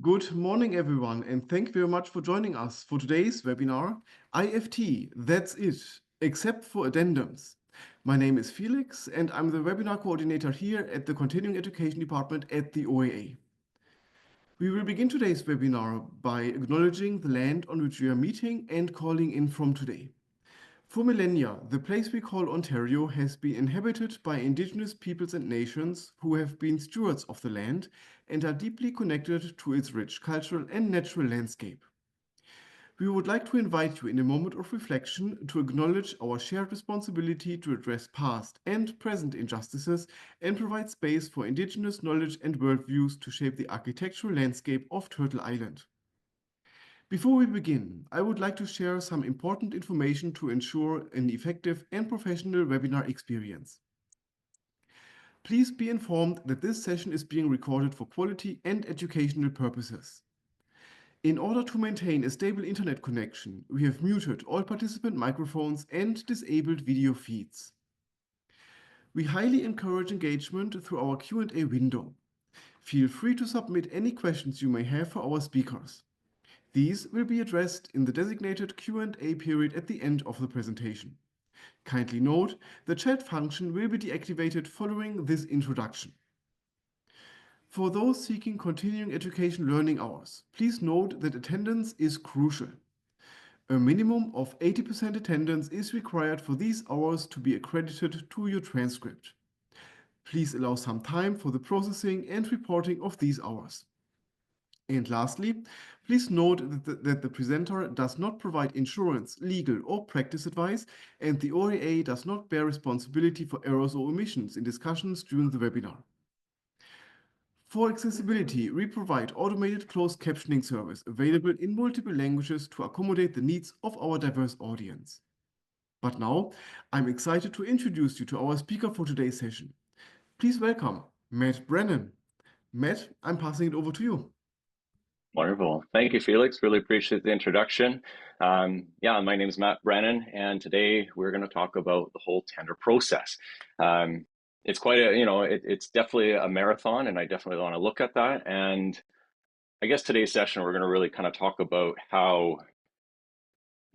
Good morning, everyone, and thank you very much for joining us for today's webinar, IFT, That's It, except for Addendums. My name is Felix, and I'm the webinar coordinator here at the Continuing Education Department at the OAA. We will begin today's webinar by acknowledging the land on which we are meeting and calling in from today. For millennia, the place we call Ontario has been inhabited by Indigenous peoples and nations who have been stewards of the land and are deeply connected to its rich cultural and natural landscape. We would like to invite you in a moment of reflection to acknowledge our shared responsibility to address past and present injustices and provide space for Indigenous knowledge and worldviews to shape the architectural landscape of Turtle Island. Before we begin, I would like to share some important information to ensure an effective and professional webinar experience. Please be informed that this session is being recorded for quality and educational purposes. In order to maintain a stable internet connection, we have muted all participant microphones and disabled video feeds. We highly encourage engagement through our Q&A window. Feel free to submit any questions you may have for our speakers. These will be addressed in the designated Q&A period at the end of the presentation. Kindly note, the chat function will be deactivated following this introduction. For those seeking continuing education learning hours, please note that attendance is crucial. A minimum of 80% attendance is required for these hours to be accredited to your transcript. Please allow some time for the processing and reporting of these hours. And lastly, please note that the presenter does not provide insurance, legal, or practice advice, and the OAA does not bear responsibility for errors or omissions in discussions during the webinar. For accessibility, we provide automated closed captioning service available in multiple languages to accommodate the needs of our diverse audience. But now, I'm excited to introduce you to our speaker for today's session. Please welcome Matt Brennan. Matt, I'm passing it over to you. Wonderful. Thank you, Felix. Really appreciate the introduction. My name is Matt Brennan, and today we're going to talk about the whole tender process. It's quite a, it's definitely a marathon, and I definitely want to look at that. And I guess today's session, we're going to really kind of talk about how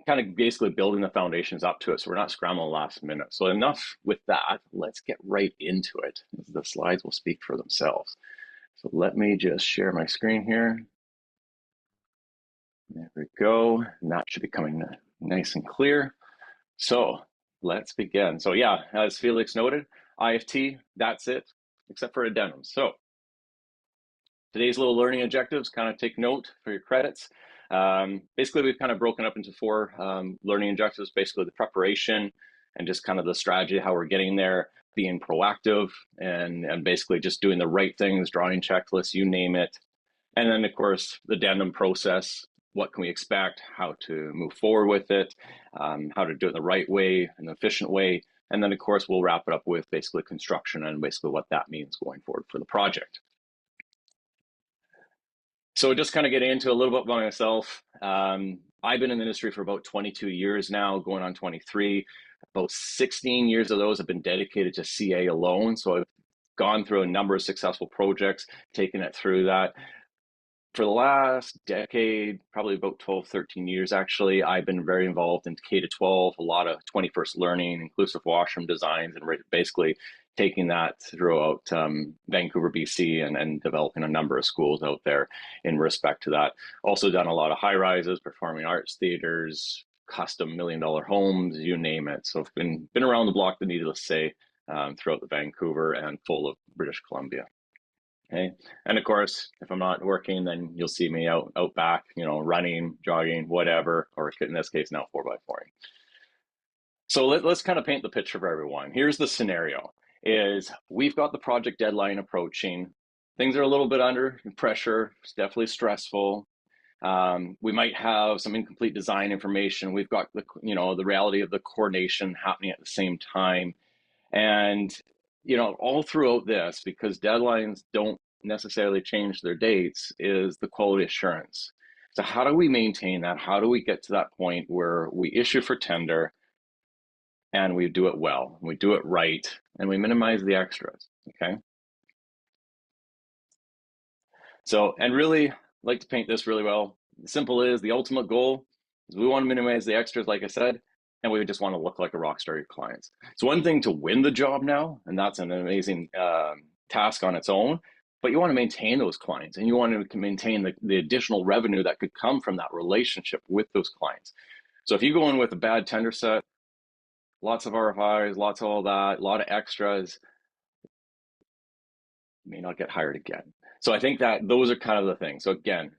kind of basically building the foundations up to it, so we're not scrambling last minute. So enough with that. Let's get right into it. The slides will speak for themselves. So let me just share my screen here. There we go. And that should be coming nice and clear. So let's begin. So yeah, as Felix noted, IFT, that's it, except for addendums. So today's little learning objectives, kind of take note for your credits. Basically, we've kind of broken up into four learning objectives, basically the preparation and just kind of the strategy, how we're getting there, being proactive and basically just doing the right things, drawing checklists, you name it. And then of course, the addendum process. What can we expect, how to move forward with it, how to do it the right way, an efficient way. And then of course, we'll wrap it up with basically construction and basically what that means going forward for the project. So just kind of getting into a little bit about myself. I've been in the industry for about 22 years now, going on 23. About 16 years of those have been dedicated to CA alone. So I've gone through a number of successful projects, taken it through that. For the last decade, probably about 12, 13 years, actually, I've been very involved in K-12, a lot of 21st learning, inclusive washroom designs, and basically taking that throughout Vancouver, BC, and developing a number of schools out there in respect to that. Also done a lot of high rises, performing arts theaters, custom $1 million homes, you name it. So I've been around the block, needless to say, throughout the Vancouver and full of British Columbia. Okay. And of course, if I'm not working, then you'll see me out back, running, jogging, whatever, or in this case now 4x4ing. So let's kind of paint the picture for everyone. Here's the scenario: is we've got the project deadline approaching. Things are a little bit under pressure. It's definitely stressful. We might have some incomplete design information. We've got the reality of the coordination happening at the same time, and all throughout this, because deadlines don't necessarily change their dates, is the quality assurance. So how do we maintain that? How do we get to that point where we issue for tender and we do it well, we do it right, and we minimize the extras, okay? So, and really, like to paint this really well. The simple is the ultimate goal is we want to minimize the extras, like I said, and we just want to look like a rock star to your clients. It's one thing to win the job now, and that's an amazing task on its own, but you want to maintain those clients and you want to maintain the additional revenue that could come from that relationship with those clients. So if you go in with a bad tender set, lots of RFIs, lots of all that, a lot of extras, you may not get hired again. So I think that those are kind of the things. So again,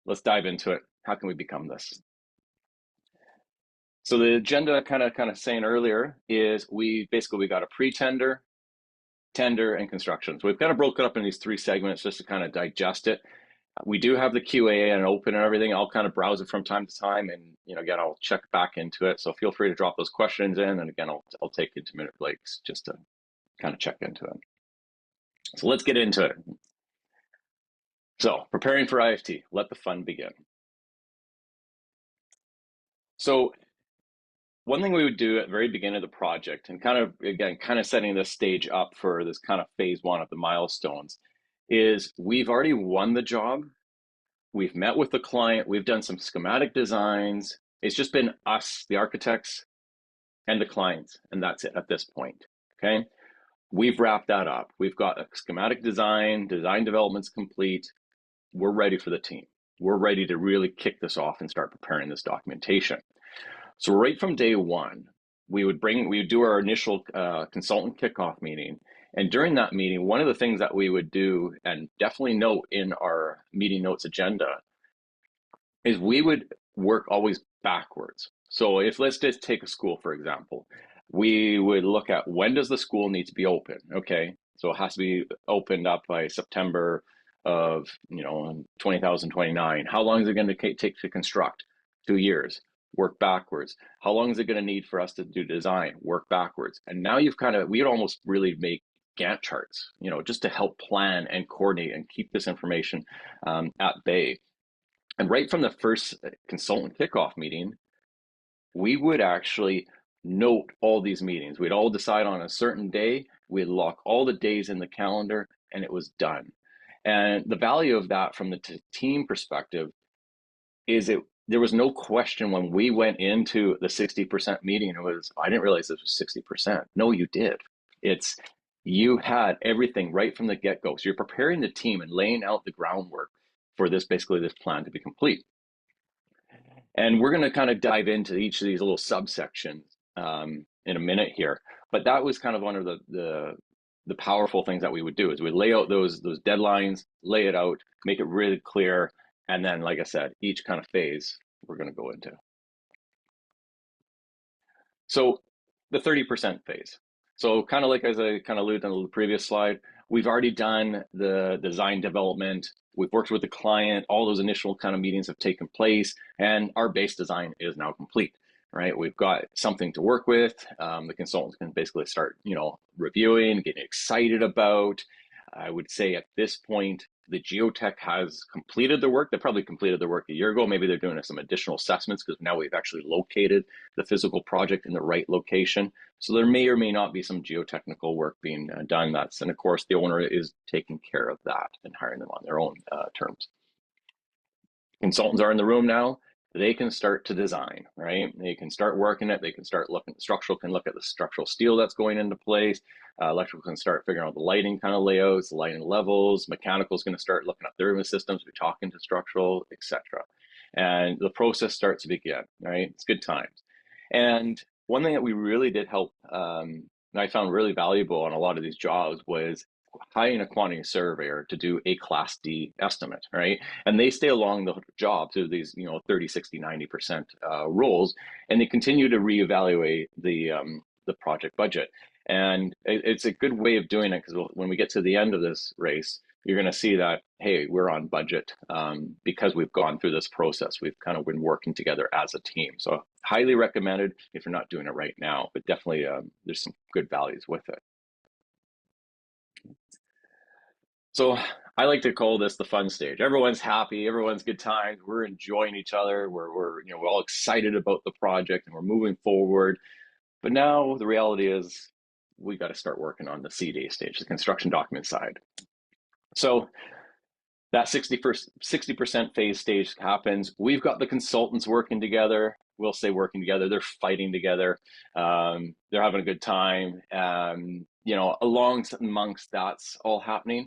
let's dive into it. How can we become this? So the agenda, kind of saying earlier, is we got a pre-tender, tender, and construction. So we've kind of broken up in these three segments just to kind of digest it. We do have the QA and open and everything. I'll kind of browse it from time to time, and again, I'll check back into it. So feel free to drop those questions in, and again, I'll take minute breaks just to kind of check into it. So let's get into it. So preparing for IFT, let the fun begin. So one thing we would do at the very beginning of the project, and kind of setting this stage up for this kind of phase one of the milestones, is we've already won the job. We've met with the client. We've done some schematic designs. It's just been us, the architects, and the clients, and that's it at this point, okay? We've wrapped that up. We've got a schematic design development's complete. We're ready for the team. We're ready to really kick this off and start preparing this documentation. So right from day one, we would do our initial consultant kickoff meeting. And during that meeting, one of the things that we would do, and definitely note in our meeting notes agenda, is we would work always backwards. So if let's just take a school, for example, we would look at when does the school need to be open? Okay, so it has to be opened up by September of 2029. How long is it going to take to construct? 2 years. Work backwards. How long is it going to need for us to do design? Work backwards. And now we'd almost really make Gantt charts, just to help plan and coordinate and keep this information at bay. And right from the first consultant kickoff meeting, we would actually note all these meetings. We'd all decide on a certain day, we'd lock all the days in the calendar, and it was done. And the value of that from the team perspective is there was no question when we went into the 60% meeting, I didn't realize this was 60%. No, you did. You had everything right from the get-go. So you're preparing the team and laying out the groundwork for this plan to be complete. And we're going to kind of dive into each of these little subsections in a minute here. But that was kind of one of the powerful things that we would do, is we lay out those deadlines, lay it out, make it really clear. And then, like I said, each kind of phase we're going to go into. So the 30% phase. So kind of like as I kind of alluded on the previous slide, we've already done the design development. We've worked with the client. All those initial kind of meetings have taken place, and our base design is now complete, right? We've got something to work with. The consultants can basically start, reviewing, getting excited about. I would say at this point, the geotech has completed the work. They probably completed the work a year ago. Maybe they're doing some additional assessments because now we've actually located the physical project in the right location. So there may or may not be some geotechnical work being done. And of course, the owner is taking care of that and hiring them on their own terms. Consultants are in the room now. They can start to design, right? They can start working it. They can start looking, structural can look at the structural steel that's going into place. Electrical can start figuring out the lighting kind of layouts, the lighting levels. Mechanical is going to start looking at their systems, be talking to structural, etc. And the process starts to begin, right? It's good times. And one thing that we really did help, and I found really valuable on a lot of these jobs, was hiring a quantity surveyor to do a Class D estimate, right? And they stay along the job through these, 30, 60, 90% roles, and they continue to reevaluate the project budget. And it's a good way of doing it, because when we get to the end of this race, you're going to see that, hey, we're on budget because we've gone through this process. We've kind of been working together as a team. So highly recommended if you're not doing it right now, but definitely there's some good values with it. So I like to call this the fun stage. Everyone's happy, everyone's good times. We're enjoying each other. We're all excited about the project and we're moving forward. But now the reality is we got to start working on the CD stage, the construction document side. So that 60% phase stage happens. We've got the consultants working together. We'll say working together. They're fighting together. They're having a good time. Amongst that's all happening,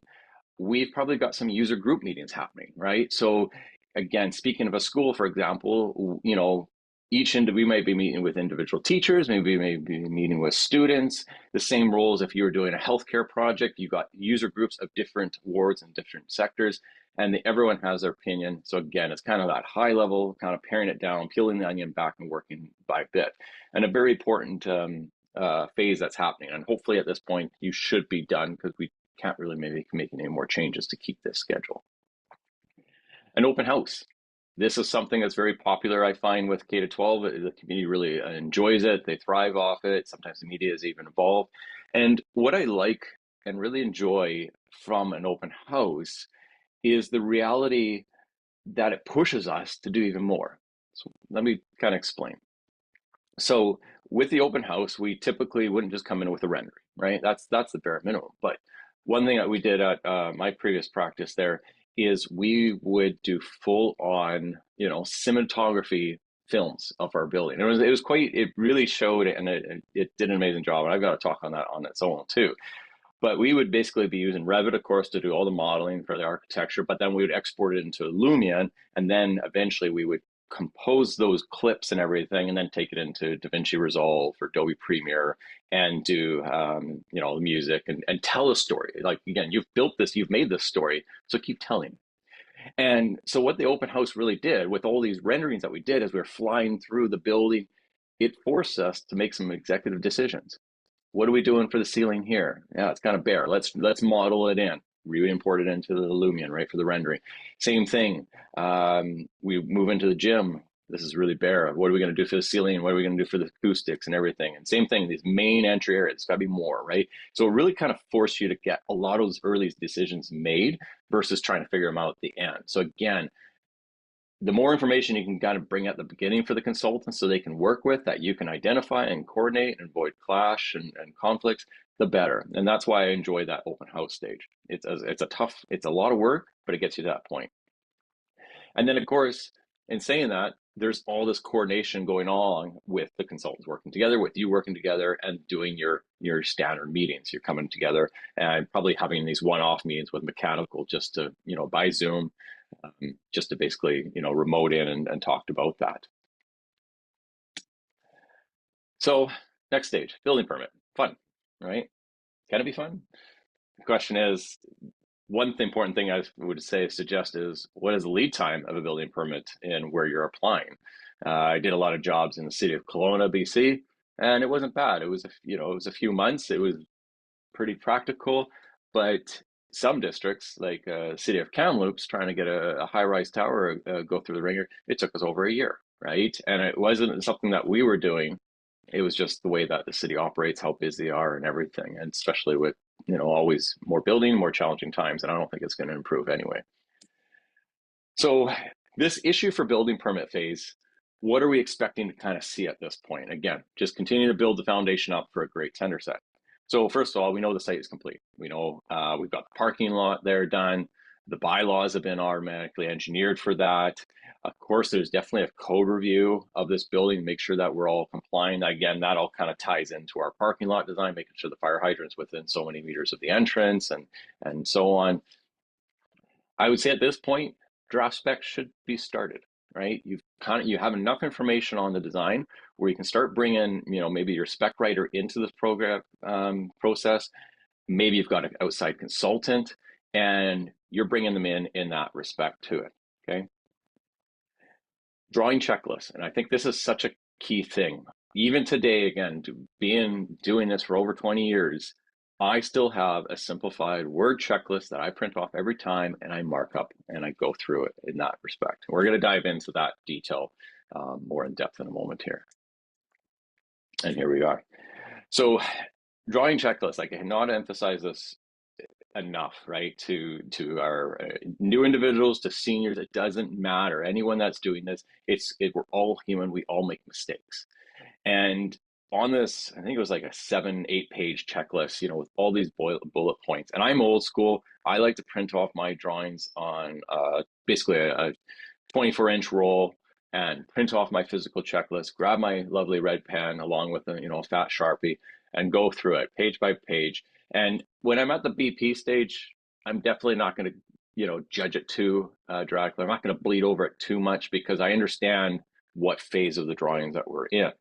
we've probably got some user group meetings happening, right? So again, speaking of a school, for example, we might be meeting with individual teachers, maybe we may be meeting with students, the same roles. If you were doing a healthcare project, you got user groups of different wards and different sectors, and everyone has their opinion. So again, it's kind of that high level, kind of paring it down, peeling the onion back and working by bit. And a very important phase that's happening. And hopefully at this point, you should be done, because we can't really maybe make any more changes to keep this schedule. An open house. This is something that's very popular, I find, with K-12. The community really enjoys it. They thrive off it. Sometimes the media is even involved. And what I like and really enjoy from an open house is the reality that it pushes us to do even more. So let me kind of explain. So with the open house, we typically wouldn't just come in with a rendering, right? That's the bare minimum. But one thing that we did at my previous practice there is we would do full on, cinematography films of our building. It really showed it, and it did an amazing job. And I've got to talk on that on its own too. But we would basically be using Revit, of course, to do all the modeling for the architecture, but then we would export it into Lumion, and then eventually we would compose those clips and everything, and then take it into DaVinci Resolve or Adobe Premiere and do, the music and tell a story. Like, again, you've built this, you've made this story, so keep telling. And so what the open house really did with all these renderings that we did as we were flying through the building, it forced us to make some executive decisions. What are we doing for the ceiling here? Yeah, it's kind of bare. Let's model it in. Re-import it into the Lumion, right, for the rendering. Same thing. We move into the gym. This is really bare. What are we going to do for the ceiling? What are we going to do for the acoustics and everything? And same thing, these main entry areas, it's got to be more, right? So it really kind of forced you to get a lot of those early decisions made versus trying to figure them out at the end. So again, the more information you can kind of bring at the beginning for the consultants so they can work with, that you can identify and coordinate and avoid clash and conflicts, the better. And that's why I enjoy that open house stage. It's a lot of work, but it gets you to that point. And then, of course, in saying that, there's all this coordination going on with the consultants working together, with you working together and doing your standard meetings. You're coming together and probably having these one-off meetings with mechanical just to, by Zoom, just to basically, remote in and talked about that. So next stage, building permit, fun, right? Can it be fun? The question is, important thing I would suggest is, what is the lead time of a building permit and where you're applying? I did a lot of jobs in the city of Kelowna, BC, and it wasn't bad. It was a few months. It was pretty practical, but some districts, like city of Kamloops, trying to get a high-rise tower go through the ringer, it took us over a year, right? And it wasn't something that we were doing. It was just the way that the city operates, how busy they are and everything, and especially with, always more building, more challenging times, and I don't think it's going to improve anyway. So this issue for building permit phase, what are we expecting to kind of see at this point? Again, just continue to build the foundation up for a great tender set. So first of all, we know the site is complete. We know we've got the parking lot there done. The bylaws have been automatically engineered for that. Of course, there's definitely a code review of this building, make sure that we're all complying. Again, that all kind of ties into our parking lot design, making sure the fire hydrant's within so many meters of the entrance and so on. I would say at this point, draft specs should be started, right? You have enough information on the design where you can start bringing, maybe your spec writer into this program process. Maybe you've got an outside consultant and you're bringing them in that respect to it, okay? Drawing checklists, and I think this is such a key thing. Even today, again, doing this for over 20 years, I still have a simplified Word checklist that I print off every time and I mark up and I go through it in that respect. We're going to dive into that detail more in depth in a moment here. And here we are. So drawing checklists, I cannot emphasize this enough, right? To our new individuals, to seniors, it doesn't matter. Anyone that's doing this, we're all human. We all make mistakes. And on this, I think it was like a 7-8 page checklist, with all these bullet points. And I'm old school. I like to print off my drawings on basically a 24-inch roll and print off my physical checklist, grab my lovely red pen along with a fat Sharpie and go through it page by page. And when I'm at the BP stage, I'm definitely not going to, judge it too directly. I'm not going to bleed over it too much because I understand what phase of the drawings that we're in.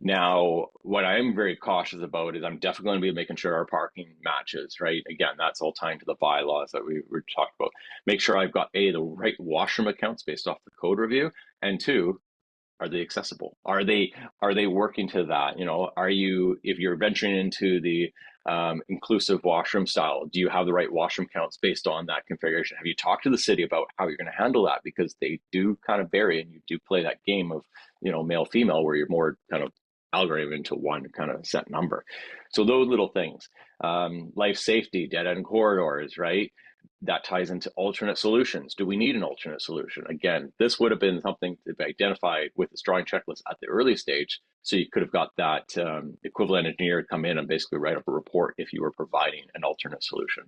Now, what I'm very cautious about is I'm definitely going to be making sure our parking matches, right? Again, that's all tying to the bylaws that we were talking about. Make sure I've got the right washroom accounts based off the code review, and two, are they accessible? Are they working to that? If you're venturing into the inclusive washroom style, do you have the right washroom counts based on that configuration? Have you talked to the city about how you're going to handle that? Because they do kind of vary, and you do play that game of male female where you're more kind of algorithm into one kind of set number. So those little things, life safety, dead end corridors, right? That ties into alternate solutions. Do we need an alternate solution? Again, this would have been something to be identified with this drawing checklist at the early stage. So you could have got that equivalent engineer come in and basically write up a report if you were providing an alternate solution.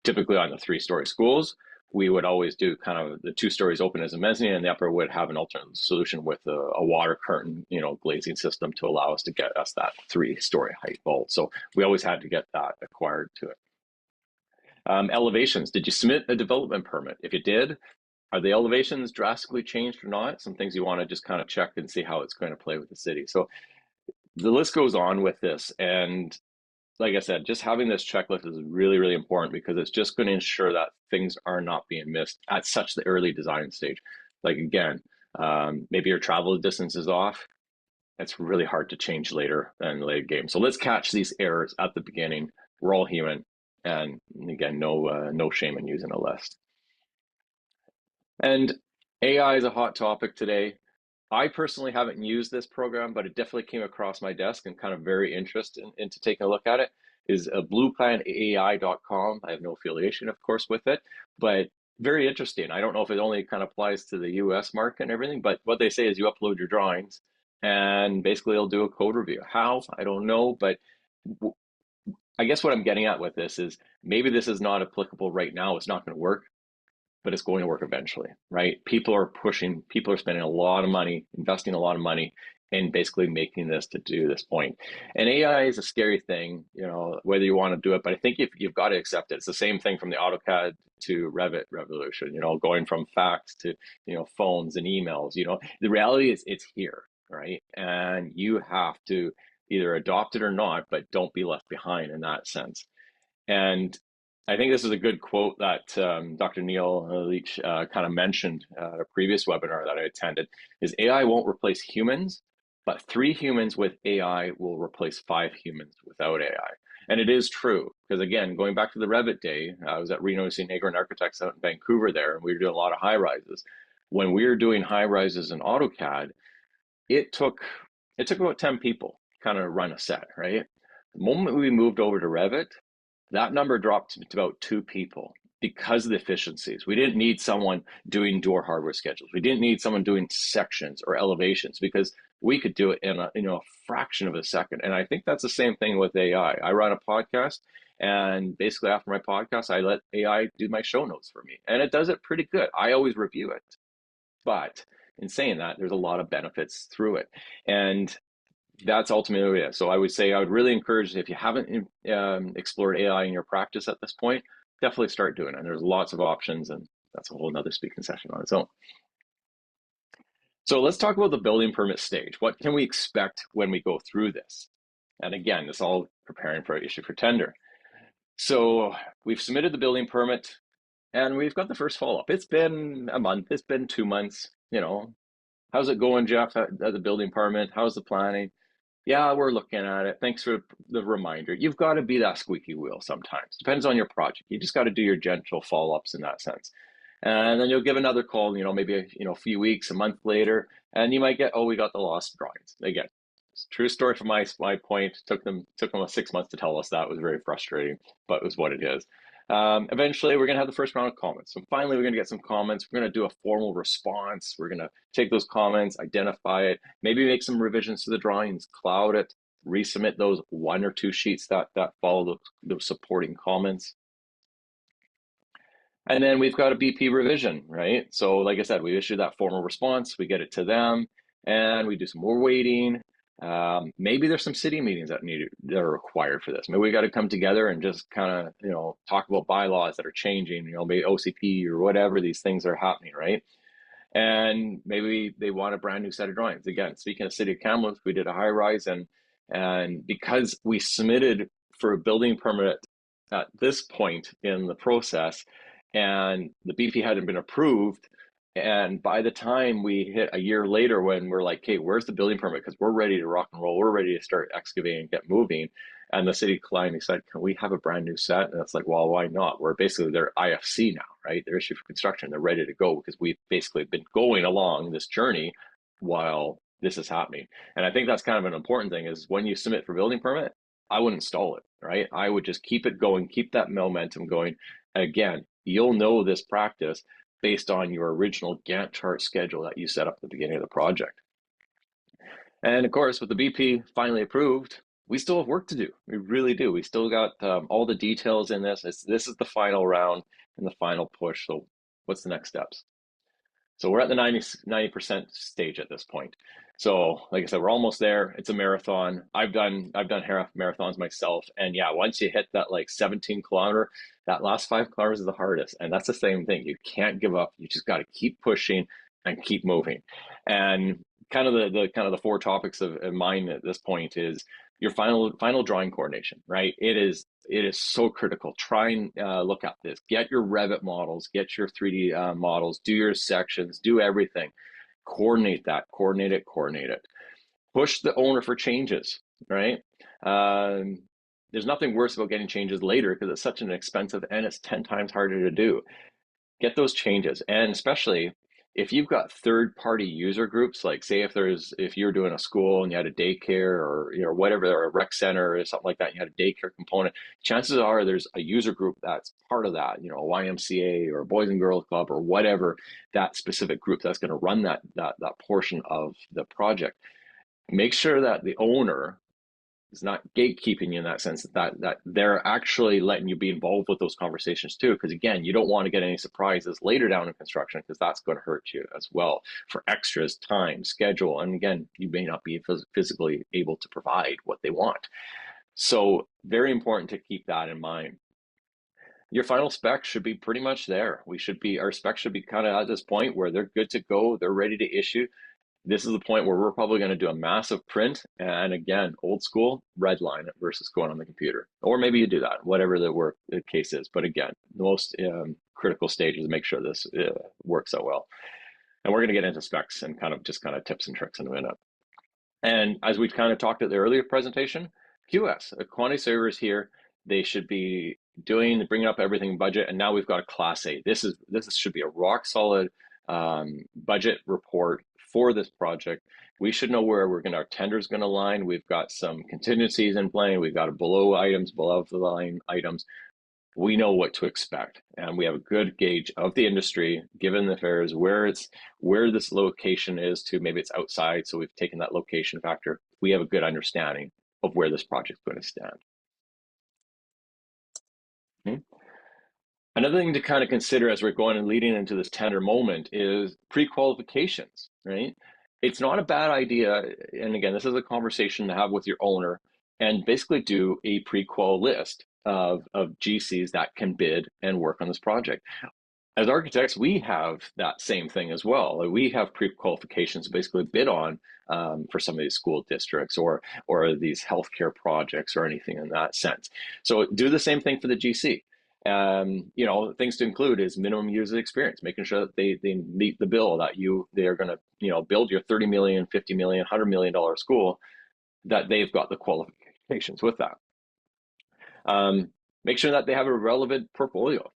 Typically on the 3-story schools, we would always do kind of the 2 stories open as a mezzanine, and the upper would have an alternate solution with a water curtain, glazing system to allow us to get us that 3-story height vault. So we always had to get that acquired to it. Elevations. Did you submit a development permit? If you did, are the elevations drastically changed or not? Some things you want to just kind of check and see how it's going to play with the city. So the list goes on with this. And like I said, just having this checklist is really, really important because it's just going to ensure that things are not being missed at such the early design stage. Like again, maybe your travel distance is off. It's really hard to change later in the late game. So let's catch these errors at the beginning. We're all human. And again, no shame in using a list. And AI is a hot topic today. I personally haven't used this program, but it definitely came across my desk and kind of very interested into taking a look at it. Is blueplanai.com. I have no affiliation, of course, with it, but very interesting. I don't know if it only kind of applies to the US market and everything, but what they say is you upload your drawings and basically it'll do a code review. How? I don't know, but I guess what I'm getting at with this is maybe this is not applicable right now. It's not going to work, but it's going to work eventually, right? People are spending a lot of money, investing a lot of money in basically making this to do this point. And AI is a scary thing, whether you want to do it, but I think if you've got to accept it. It's the same thing from the AutoCAD to Revit revolution, going from fax to, phones and emails, the reality is it's here, right? And you have to either adopt it or not, but don't be left behind in that sense. And I think this is a good quote that Dr. Neil Leach kind of mentioned at a previous webinar that I attended, is AI won't replace humans, but 3 humans with AI will replace 5 humans without AI. And it is true, because again, going back to the Revit day, I was at Reno St. Negrin Architects out in Vancouver there, and we were doing a lot of high rises. When we were doing high rises in AutoCAD, it took about 10 people kind of run a set, right? The moment we moved over to Revit, that number dropped to about 2 people because of the efficiencies. We didn't need someone doing door hardware schedules. We didn't need someone doing sections or elevations because we could do it in a fraction of a second. And I think that's the same thing with AI. I run a podcast, and basically after my podcast, I let AI do my show notes for me, and it does it pretty good. I always review it, but in saying that, there's a lot of benefits through it. And that's ultimately it. So I would say I would really encourage, if you haven't explored AI in your practice at this point, definitely start doing it. And there's lots of options, and that's a whole nother speaking session on its own. So let's talk about the building permit stage. What can we expect when we go through this? And again, this is all preparing for issue for tender. So we've submitted the building permit and we've got the first follow-up. It's been a month, it's been 2 months, how's it going, Jeff, at the building permit? How's the planning? Yeah, we're looking at it. Thanks for the reminder. You've got to be that squeaky wheel sometimes. Depends on your project. You just got to do your gentle follow-ups in that sense. And then you'll give another call, maybe a few weeks, a month later, and you might get, oh, we got the lost drawings. Again, true story from my point. Took them 6 months to tell us that. It was very frustrating, but it was what it is. Eventually, we're going to have the first round of comments. So finally, we're going to get some comments. We're going to do a formal response. We're going to take those comments, identify it, maybe make some revisions to the drawings, cloud it, resubmit those 1 or 2 sheets that follow those supporting comments. And then we've got a BP revision, right? So like I said, we issue that formal response, we get it to them, and we do some more waiting. Maybe there's some city meetings that are required for this. Maybe we got to come together and just kind of, talk about bylaws that are changing, maybe OCP or whatever, these things are happening, right? And maybe they want a brand new set of drawings. Again, speaking of City of Kamloops, we did a high rise, and because we submitted for a building permit at this point in the process, and the BP hadn't been approved, and by the time we hit a year later, when we're like, "Okay, where's the building permit? Because we're ready to rock and roll. We're ready to start excavating and get moving." And the city client said, "Can we have a brand new set?" And it's like, well, why not? We're basically their IFC now, right? They're issued for construction. They're ready to go because we've basically been going along this journey while this is happening. And I think that's kind of an important thing is when you submit for building permit, I wouldn't stall it, right? I would just keep it going, keep that momentum going. Again, you'll know this practice based on your original Gantt chart schedule that you set up at the beginning of the project. And of course, with the BP finally approved, we still have work to do. We really do. We still got all the details in this. This is the final round and the final push. So what's the next steps? So we're at the 90% stage at this point. So like I said, we're almost there. It's a marathon. I've done half marathons myself. And yeah, once you hit that like 17-kilometer, that last 5 kilometers is the hardest. And that's the same thing. You can't give up. You just got to keep pushing and keep moving. And kind of the 4 topics of mine at this point is your final drawing coordination, right? It is so critical. Try and look at this. Get your Revit models, get your 3D models, do your sections, do everything. Coordinate that, coordinate it. Push the owner for changes, right? There's nothing worse about getting changes later because it's such an expensive and it's 10 times harder to do. Get those changes, and especially if you've got third-party user groups, like say if you're doing a school and you had a daycare or whatever, or a rec center or something like that, you had a daycare component, chances are there's a user group that's part of that, a YMCA or a Boys and Girls Club or whatever, that specific group that's going to run that portion of the project. Make sure that the owner is not gatekeeping you in that sense, that they're actually letting you be involved with those conversations too. Because again, you don't want to get any surprises later down in construction, because that's going to hurt you as well for extras, time, schedule. And again, you may not be physically able to provide what they want. So very important to keep that in mind. Your final spec should be pretty much there. Our specs should be kind of at this point where they're good to go. They're ready to issue. This is the point where we're probably going to do a massive print, and again, old school, redline it versus going on the computer. Or maybe you do that, whatever the case is. But again, the most critical stage is to make sure this works out well. And we're going to get into specs and kind of tips and tricks in a minute. And as we kind of talked at the earlier presentation, QS, quantity surveyors here, they should be bringing up everything budget, and now we've got a Class A. This should be a rock solid budget report for this project. We should know where our tender's going to line. We've got some contingencies in play. We've got below the line items. We know what to expect, and we have a good gauge of the industry, given the fares, where this location is to. Maybe it's outside, so we've taken that location factor. We have a good understanding of where this project's going to stand. Okay. Another thing to kind of consider as we're going and leading into this tender moment is pre-qualifications, right? It's not a bad idea, and again, this is a conversation to have with your owner, and basically do a pre-qual list of GCs that can bid and work on this project. As architects, we have that same thing as well. We have pre-qualifications to basically bid on for some of these school districts or these healthcare projects or anything in that sense. So do the same thing for the GC. Things to include is minimum years of experience, making sure that they meet the bill that they're going to build your $30 million, $50 million, $100 million school, that they've got the qualifications with that. Make sure that they have a relevant portfolio.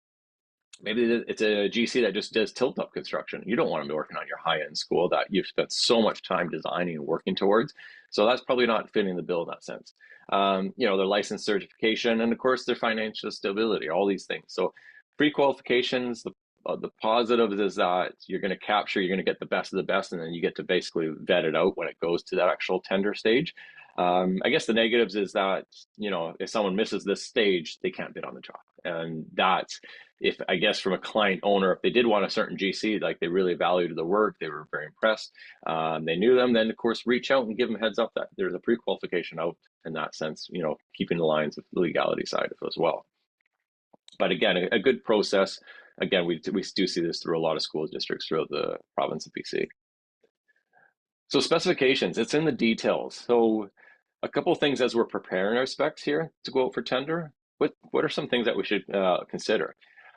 Maybe it's a GC that just does tilt-up construction. You don't want them working on your high-end school that you've spent so much time designing and working towards. So that's probably not fitting the bill in that sense. Their license certification, and of course their financial stability, all these things. So pre-qualifications, the positive is that you're going to get the best of the best, and then you get to basically vet it out when it goes to that actual tender stage. I guess the negatives is that, if someone misses this stage, they can't bid on the job. And that's, if I guess from a client owner, if they did want a certain GC, like they really valued the work, they were very impressed, they knew them, then of course reach out and give them a heads up that there's a pre-qualification out in that sense, keeping the lines of the legality side of it as well. But again, a good process. Again, we do see this through a lot of school districts throughout the province of BC. So specifications, it's in the details. So a couple of things as we're preparing our specs here to go out for tender. What are some things that we should consider?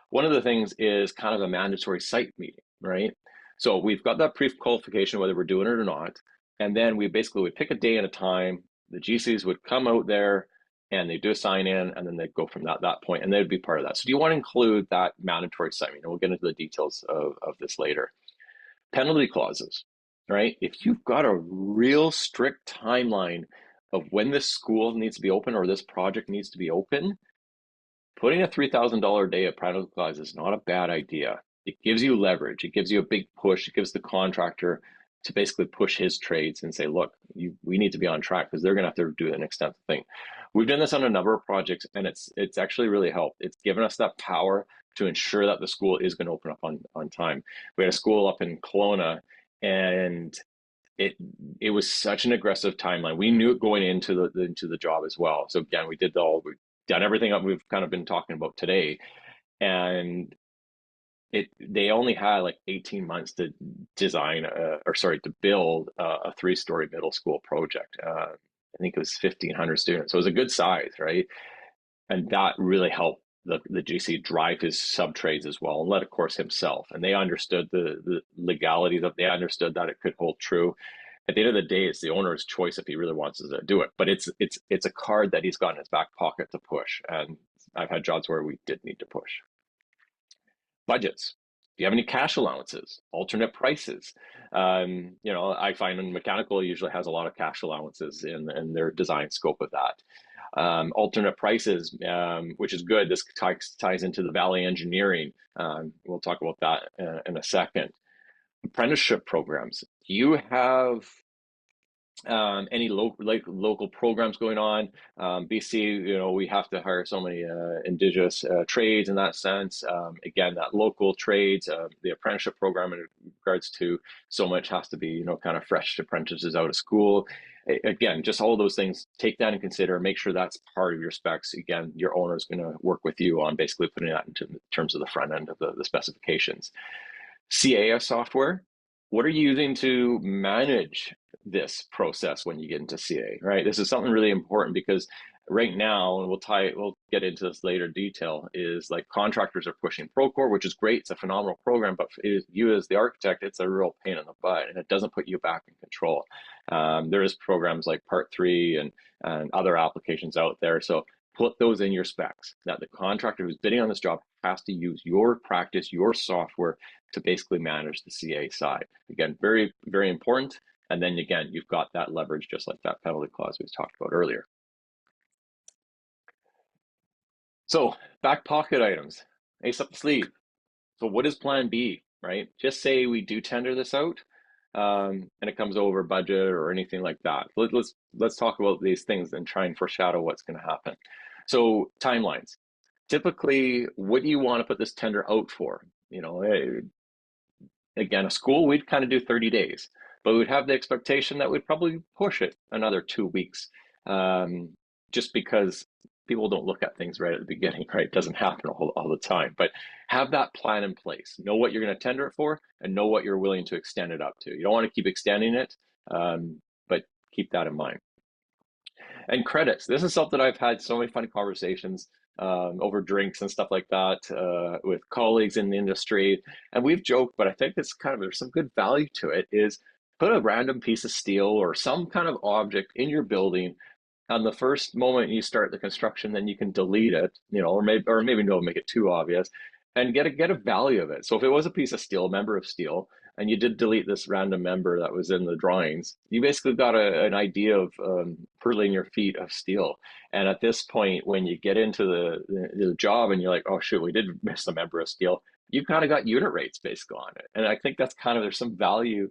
One of the things is kind of a mandatory site meeting, right? So we've got that pre-qualification, whether we're doing it or not, and then we basically would pick a day and a time. The GCs would come out there and they do a sign in, and then they'd go from that point, and they'd be part of that. So do you want to include that mandatory site meeting? We'll get into the details of this later. Penalty clauses, right? If you've got a real strict timeline of when this school needs to be open or this project needs to be open, putting a $3,000 a day of penalty clause is not a bad idea. It gives you leverage. It gives you a big push. It gives the contractor to basically push his trades and say, look, we need to be on track, because they're going to have to do an extensive thing. We've done this on a number of projects, and it's actually really helped. It's given us that power to ensure that the school is going to open up on time. We had a school up in Kelowna, and it was such an aggressive timeline. We knew it going into the job as well. So again, we've done everything that we've kind of been talking about today, and they only had like 18 months to design to build a 3-story middle school project. I think it was 1,500 students, so it was a good size, right? And that really helped the GC drive his sub trades as well, and led, of course, himself. And they understood the legalities of. They understood that it could hold true. At the end of the day, it's the owner's choice if he really wants to do it. But it's a card that he's got in his back pocket to push. And I've had jobs where we did need to push. Budgets. Do you have any cash allowances? Alternate prices. I find in mechanical usually has a lot of cash allowances in their design scope of that. Alternate prices, which is good. This ties into the Valley Engineering. We'll talk about that in a second. Apprenticeship programs. Do you have any local programs going on? BC, we have to hire so many Indigenous trades in that sense. Again, that local trades, the apprenticeship program in regards to so much has to be, kind of fresh apprentices out of school. Again, just all those things, take that and consider, make sure that's part of your specs. Again, your owner is going to work with you on basically putting that into terms of the front end of the specifications. CAS software, what are you using to manage this process when you get into CA, right? This is something really important, because right now, and we'll get into this later detail, is like contractors are pushing Procore, which is great. It's a phenomenal program, but you as the architect, it's a real pain in the butt, and it doesn't put you back in control. There is programs like Part 3 and other applications out there. So put those in your specs, that the contractor who's bidding on this job has to use your practice, your software, to basically manage the CA side. Again, very, very important. And then again, you've got that leverage, just like that penalty clause we talked about earlier. So back pocket items, ace up the sleeve. So what is plan B, right? Just say we do tender this out and it comes over budget or anything like that. Let's talk about these things and try and foreshadow what's going to happen. So timelines. Typically, what do you want to put this tender out for? Again, a school, we'd kind of do 30 days, but we'd have the expectation that we'd probably push it another 2 weeks, just because people don't look at things right at the beginning, right? It doesn't happen all the time, but have that plan in place. Know what you're going to tender it for, and know what you're willing to extend it up to. You don't want to keep extending it, but keep that in mind. And credits. This is something I've had so many funny conversations over drinks and stuff like that with colleagues in the industry. And we've joked, but I think it's there's some good value to it, is put a random piece of steel or some kind of object in your building. On the first moment you start the construction, then you can delete it, or maybe don't make it too obvious, and get a value of it. So if it was a piece of steel, a member of steel, and you did delete this random member that was in the drawings, you basically got an idea of per linear feet of steel. And at this point, when you get into the job and you're like, oh shoot, we did miss a member of steel, you kind of got unit rates basically on it. And I think that's there's some value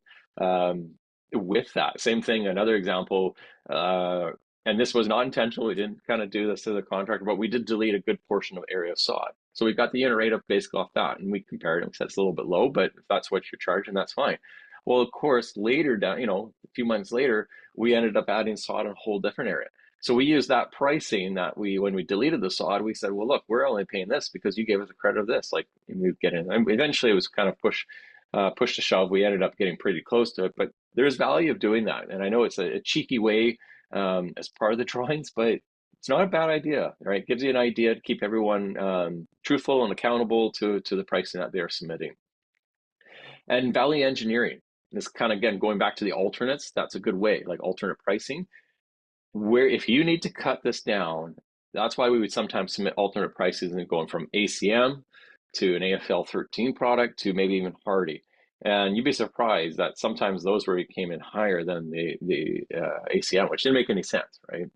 with that. Same thing, another example, and this was not intentional. We didn't kind of do this to the contractor, but we did delete a good portion of area of sod. So we got the unit rate up basically off that, and we compared it and said it's a little bit low, but if that's what you're charging, that's fine. Well, of course, later down, a few months later, we ended up adding sod in a whole different area. So we used that pricing that when we deleted the sod, we said, well, look, we're only paying this because you gave us a credit of this. Like we get in. And eventually, it was kind of push to shove. We ended up getting pretty close to it, but there's value of doing that. And I know it's a cheeky way as part of the drawings, but it's not a bad idea, right? It gives you an idea to keep everyone truthful and accountable to the pricing that they're submitting. And value engineering, this kind of, again, going back to the alternates, that's a good way, like alternate pricing, where if you need to cut this down, that's why we would sometimes submit alternate prices and going from ACM to an AFL 13 product to maybe even Hardy. And you'd be surprised that sometimes those where we came in higher than the ACM, which didn't make any sense, right?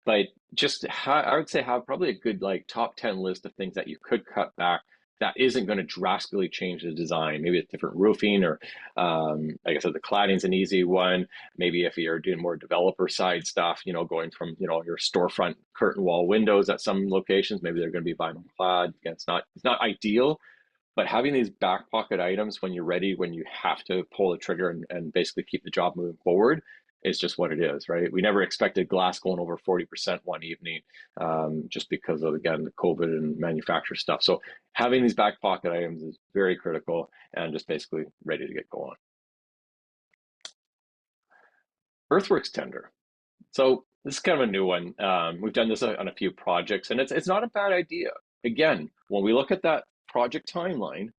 But just I would say have probably a good like top 10 list of things that you could cut back that isn't going to drastically change the design. Maybe it's different roofing, or like I said, the cladding's an easy one. Maybe if you're doing more developer side stuff, going from your storefront curtain wall windows at some locations, maybe they're going to be vinyl clad. Again, it's not ideal, but having these back pocket items when you're ready, when you have to pull the trigger and basically keep the job moving forward, is just what it is, right? We never expected glass going over 40% one evening, just because of, again, the COVID and manufacturer stuff. So having these back pocket items is very critical, and just basically ready to get going. Earthworks tender. So this is kind of a new one. We've done this on a few projects, and it's not a bad idea. Again, when we look at that project timeline,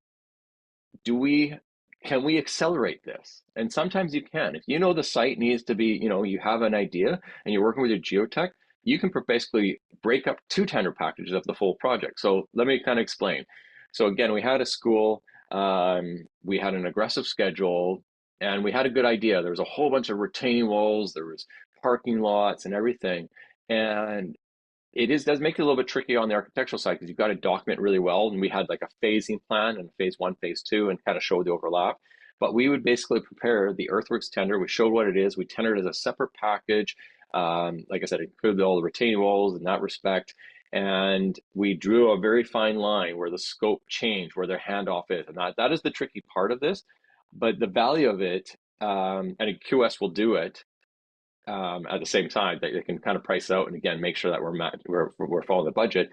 can we accelerate this? And sometimes you can. If you know the site needs to be, you have an idea and you're working with your geotech, you can basically break up 2 tender packages of the full project. So let me kind of explain. So again, we had a school, we had an aggressive schedule, and we had a good idea. There was a whole bunch of retaining walls, there was parking lots and everything. And does make it a little bit tricky on the architectural side because you've got to document really well. And we had like a phasing plan and phase 1, phase 2, and kind of show the overlap. But we would basically prepare the earthworks tender. We showed what it is. We tendered as a separate package. Like I said, it included all the retaining walls in that respect. And we drew a very fine line where the scope changed, where their handoff is. And that is the tricky part of this. But the value of it, and QS will do it, at the same time, that they can kind of price out and again make sure that we're following the budget.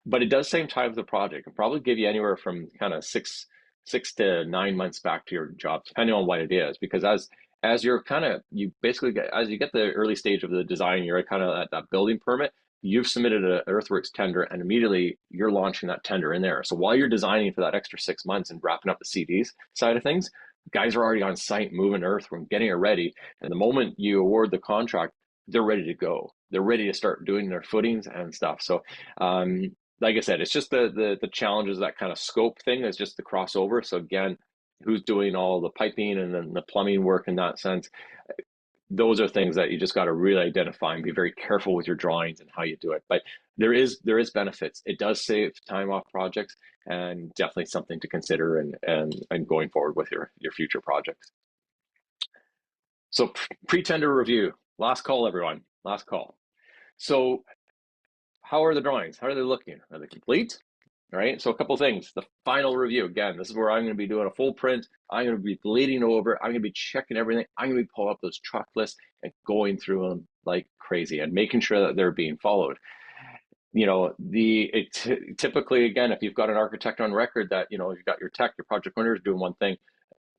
But it does save time for the project and probably give you anywhere from kind of six to 9 months back to your job, depending on what it is. Because as you're you basically get, as you get the early stage of the design, you're kind of at that building permit. You've submitted an earthworks tender, and immediately you're launching that tender in there. So while you're designing for that extra 6 months and wrapping up the CDs side of things, guys are already on site moving earth, we're getting it ready. And the moment you award the contract, they're ready to go. They're ready to start doing their footings and stuff. So like I said, it's just the challenges, that kind of scope thing is just the crossover. So again, who's doing all the piping and then the plumbing work in that sense? Those are things that you just got to really identify and be very careful with your drawings and how you do it. But there is benefits. It does save time off projects, and definitely something to consider and going forward with your future projects. So pre-tender review, last call, everyone, last call. So how are the drawings? How are they looking? Are they complete? All right, so a couple things. The final review, again, this is where I'm going to be doing a full print. I'm going to be bleeding over. I'm going to be checking everything. I'm going to be pulling up those truck lists and going through them like crazy and making sure that they're being followed. Typically, again, if you've got an architect on record that, you've got your tech, your project owner is doing one thing,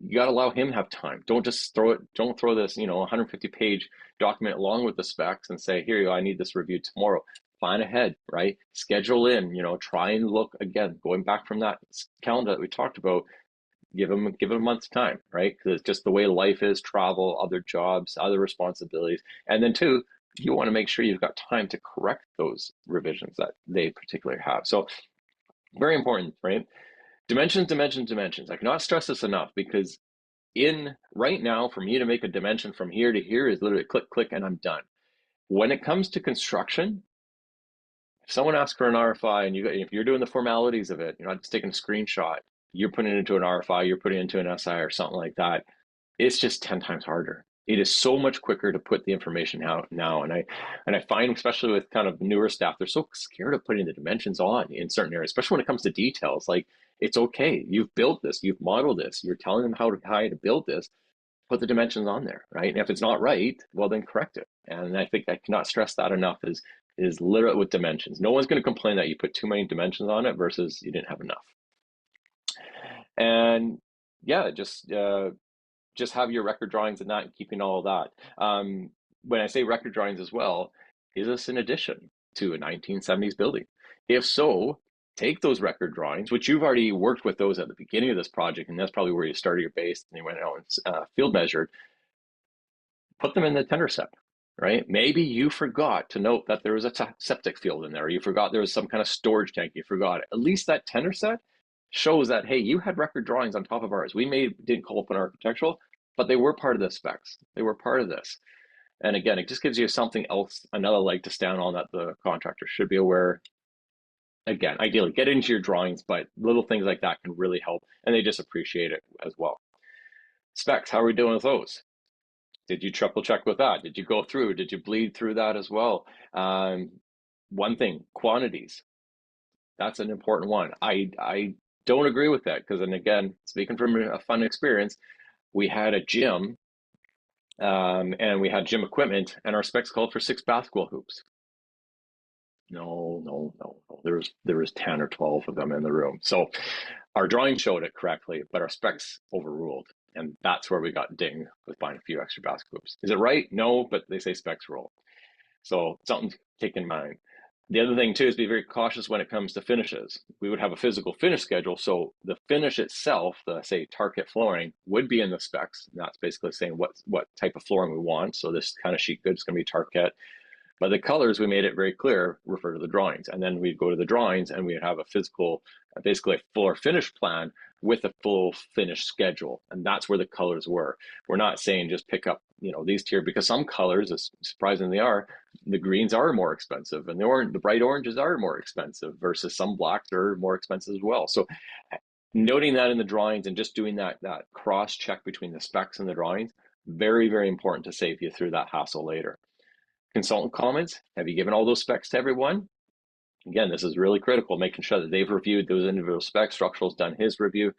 you got to allow him to have time. Don't just don't throw this, 150-page document along with the specs and say, here you go, I need this reviewed tomorrow. Plan ahead, right? Schedule in, try and look, again, going back from that calendar that we talked about, give them a month's time, right? Because it's just the way life is, travel, other jobs, other responsibilities. And then 2, you want to make sure you've got time to correct those revisions that they particularly have. So very important, right? Dimensions. I cannot stress this enough, because right now, for me to make a dimension from here to here is literally click, click, and I'm done. When it comes to construction, if someone asks for an RFI and if you're doing the formalities of it, you're not just taking a screenshot, you're putting it into an RFI, you're putting it into an SI or something like that, It's just 10 times harder. It is so much quicker to put the information out now. And I find, especially with kind of newer staff, they're so scared of putting the dimensions on in certain areas, especially when it comes to details. Like, it's okay. You've built this, you've modeled this, you're telling them how to build this, put the dimensions on there, right? And if it's not right, well, then correct it. And I think I cannot stress that enough is literally with dimensions. No one's going to complain that you put too many dimensions on it versus you didn't have enough. And yeah, just have your record drawings and that, and keeping all of that. When I say record drawings as well, is this an addition to a 1970s building? If so, take those record drawings, which you've already worked with those at the beginning of this project, and that's probably where you started your base and you went out and field measured, put them in the tender set, right? Maybe you forgot to note that there was a septic field in there, or you forgot there was some kind of storage tank, you forgot it. At least that tender set shows that, hey, you had record drawings on top of ours. We didn't call up an architectural, but they were part of the specs. They were part of this. And again, it just gives you something else, another leg to stand on that the contractor should be aware. Again, ideally, get into your drawings, but little things like that can really help, and they just appreciate it as well. Specs, how are we doing with those? Did you triple check with that? Did you go through? Did you bleed through that as well? One thing, quantities. That's an important one. I don't agree with that because, and again, speaking from a fun experience, we had a gym and we had gym equipment, and our specs called for 6 basketball hoops. No. There was 10 or 12 of them in the room. So our drawing showed it correctly, but our specs overruled. And that's where we got dinged with buying a few extra basket hoops. Is it right? No, but they say specs rule. So something to take in mind. The other thing too is be very cautious when it comes to finishes. We would have a physical finish schedule. So the finish itself, the say target flooring, would be in the specs. And that's basically saying what type of flooring we want. So this kind of sheet good is going to be Target. But the colors, we made it very clear, refer to the drawings. And then we'd go to the drawings and we'd have a physical, basically a floor finish plan with a full finish schedule. And that's where the colors were. We're not saying just pick up, these tier, because some colors, as surprising they are, the greens are more expensive and the bright oranges are more expensive versus some blacks are more expensive as well. So noting that in the drawings and just doing that cross check between the specs and the drawings, very, very important to save you through that hassle later. Consultant comments, have you given all those specs to everyone? Again, this is really critical, making sure that they've reviewed those individual specs. Structural's done his review,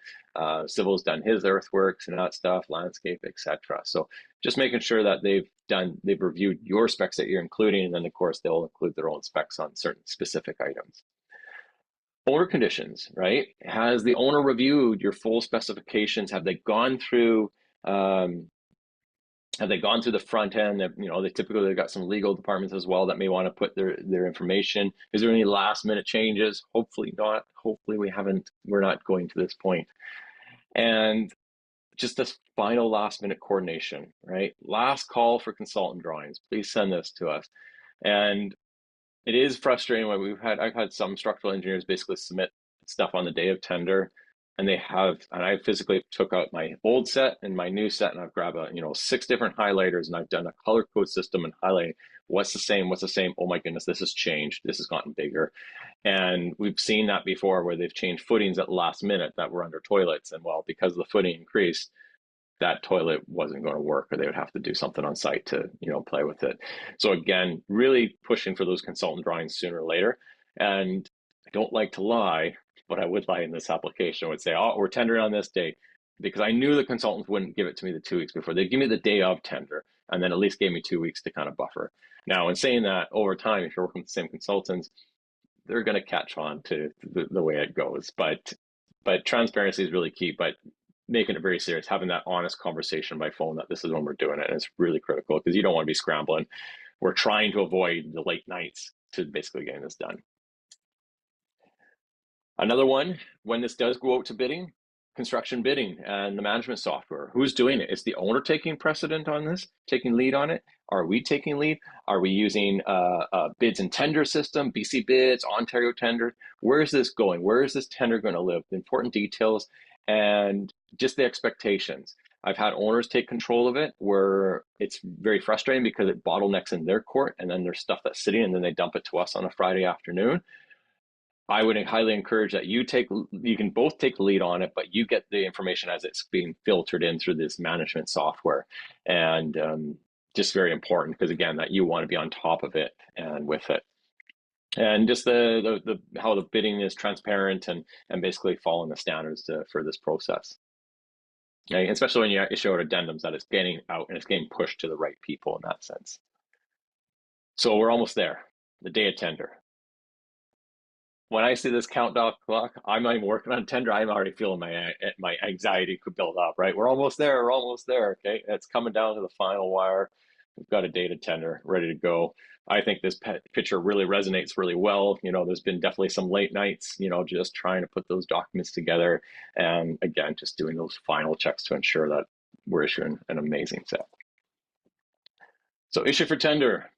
civil's done his earthworks and that stuff, landscape, etc. So just making sure that they've reviewed your specs that you're including, and then of course they'll include their own specs on certain specific items. Owner conditions, right? Has the owner reviewed your full specifications? Have they gone through the front end? They typically got some legal departments as well that may want to put their information. Is there any last minute changes? Hopefully not. Hopefully we're not going to this point. And just this final last minute coordination, right? Last call for consultant drawings. Please send this to us. And it is frustrating when I've had some structural engineers basically submit stuff on the day of tender, and I physically took out my old set and my new set, and I've grabbed 6 different highlighters, and I've done a color code system and highlighting what's the same. Oh my goodness, this has changed. This has gotten bigger. And we've seen that before where they've changed footings at the last minute that were under toilets. And well, because the footing increased, that toilet wasn't going to work, or they would have to do something on site to, play with it. So again, really pushing for those consultant drawings sooner or later. And I don't like to lie, but I would lie in this application. I would say, oh, we're tendering on this date, because I knew the consultants wouldn't give it to me the 2 weeks before. They'd give me the day of tender, and then at least gave me 2 weeks to kind of buffer. Now, in saying that, over time, if you're working with the same consultants, they're going to catch on to the way it goes. But transparency is really key. But making it very serious, having that honest conversation by phone that this is when we're doing it, and it's really critical because you don't want to be scrambling. We're trying to avoid the late nights to basically getting this done. Another one, when this does go out to bidding, construction bidding and the management software. Who's doing it? Is the owner taking precedent on this, taking lead on it? Are we taking lead? Are we using a bids and tender system, BC bids, Ontario tender? Where is this going? Where is this tender going to live? The important details and just the expectations. I've had owners take control of it where it's very frustrating because it bottlenecks in their court, and then there's stuff that's sitting and then they dump it to us on a Friday afternoon. I would highly encourage that you can both take the lead on it, but you get the information as it's being filtered in through this management software. And just very important, because again, that you want to be on top of it and with it. And just the how the bidding is transparent and basically following the standards for this process. Okay? Especially when you issue out addendums, that it's getting out and it's getting pushed to the right people in that sense. So we're almost there, the day of tender. When I see this countdown clock, I'm not even working on tender. I'm already feeling my anxiety could build up, right? We're almost there. We're almost there. Okay. It's coming down to the final wire. We've got a data tender ready to go. I think this picture really resonates really well. There's been definitely some late nights, just trying to put those documents together. And again, just doing those final checks to ensure that we're issuing an amazing set. So issue for tender.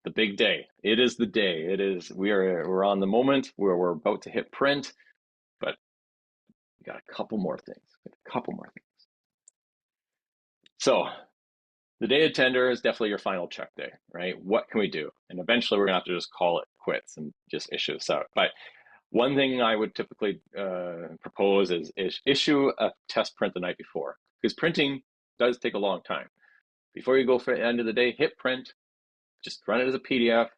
The big day. It is the day. We're on the moment where we're about to hit print, but we got a couple more things. So the day of tender is definitely your final check day, right? What can we do? And eventually we're gonna have to just call it quits and just issue this out. But one thing I would typically propose is issue a test print the night before, because printing does take a long time. Before you go for the end of the day, hit print, just run it as a PDF.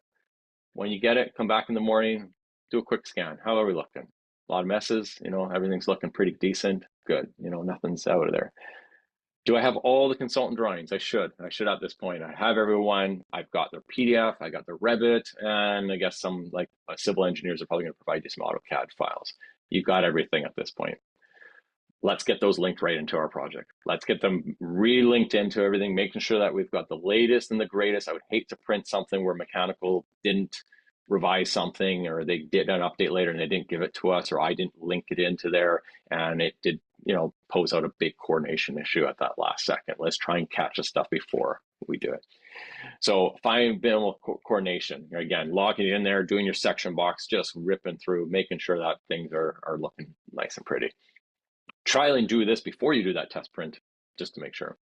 When you get it, come back in the morning, do a quick scan. How are we looking? A lot of messes, everything's looking pretty decent. Good, nothing's out of there. Do I have all the consultant drawings? I should at this point. I have everyone. I've got their PDF, I got their Revit, and I guess some civil engineers are probably going to provide you some AutoCAD files. You've got everything at this point. Let's get those linked right into our project. Let's get them re-linked into everything, making sure that we've got the latest and the greatest. I would hate to print something where mechanical didn't revise something, or they did an update later and they didn't give it to us, or I didn't link it into there and it did, pose out a big coordination issue at that last second. Let's try and catch the stuff before we do it. So fine minimal coordination. Again, logging it in there, doing your section box, just ripping through, making sure that things are looking nice and pretty. Try and do this before you do that test print, just to make sure.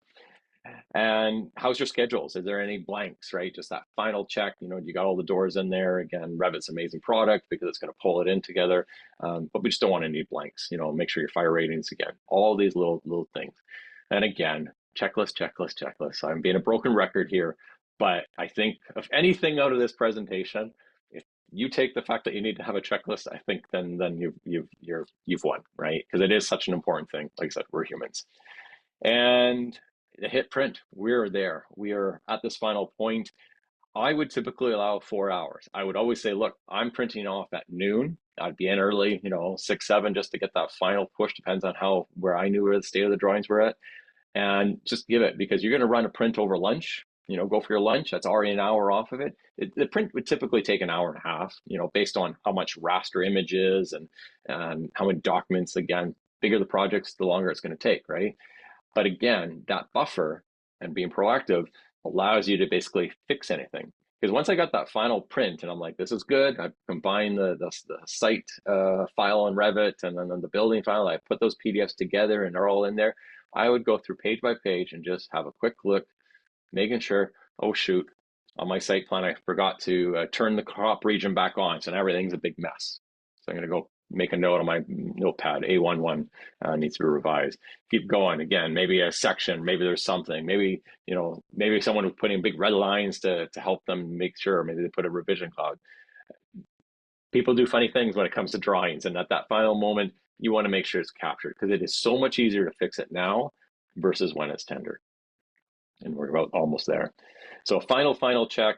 And how's your schedules? Is there any blanks, right? Just that final check, you got all the doors in there. Again, Revit's an amazing product because it's going to pull it in together. But we just don't want any blanks, make sure your fire ratings, again, all these little things. And again, checklist. I'm being a broken record here, but I think of anything out of this presentation, if you take the fact that you need to have a checklist, I think then you've won, right? Because it is such an important thing. Like I said, we're humans. And hit print, we're there. We are at this final point. I would typically allow 4 hours. I would always say, look, I'm printing off at noon. I'd be in early, 6, 7, just to get that final push. Depends on where I knew where the state of the drawings were at. And just give it, because you're going to run a print over lunch. Go for your lunch. That's already an hour off of it. The print would typically take an hour and a half, based on how much raster images and how many documents. Again, bigger the projects, the longer it's going to take, right? But again, that buffer and being proactive allows you to basically fix anything. Because once I got that final print and I'm like, this is good, I've combined the site file in Revit and then the building file, I put those PDFs together and they're all in there. I would go through page by page and just have a quick look, making sure, oh shoot, on my site plan, I forgot to turn the crop region back on. So now everything's a big mess. So I'm going to go make a note on my notepad, A11 needs to be revised. Keep going. Again, maybe a section, maybe there's something, maybe someone was putting big red lines to help them make sure, maybe they put a revision cloud. People do funny things when it comes to drawings, and at that final moment, you want to make sure it's captured, because it is so much easier to fix it now versus when it's tendered. And we're about almost there. So final check.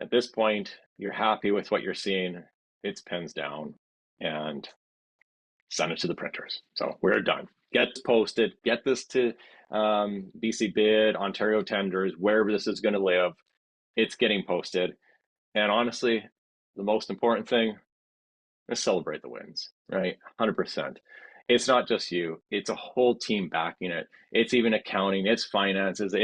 At this point, you're happy with what you're seeing. It's pens down and send it to the printers. So we're done. Get posted, get this to BC Bid, Ontario Tenders, wherever this is going to live. It's getting posted. And honestly, the most important thing is celebrate the wins, right? 100%. It's not just you, it's a whole team backing it. It's even accounting, it's finances,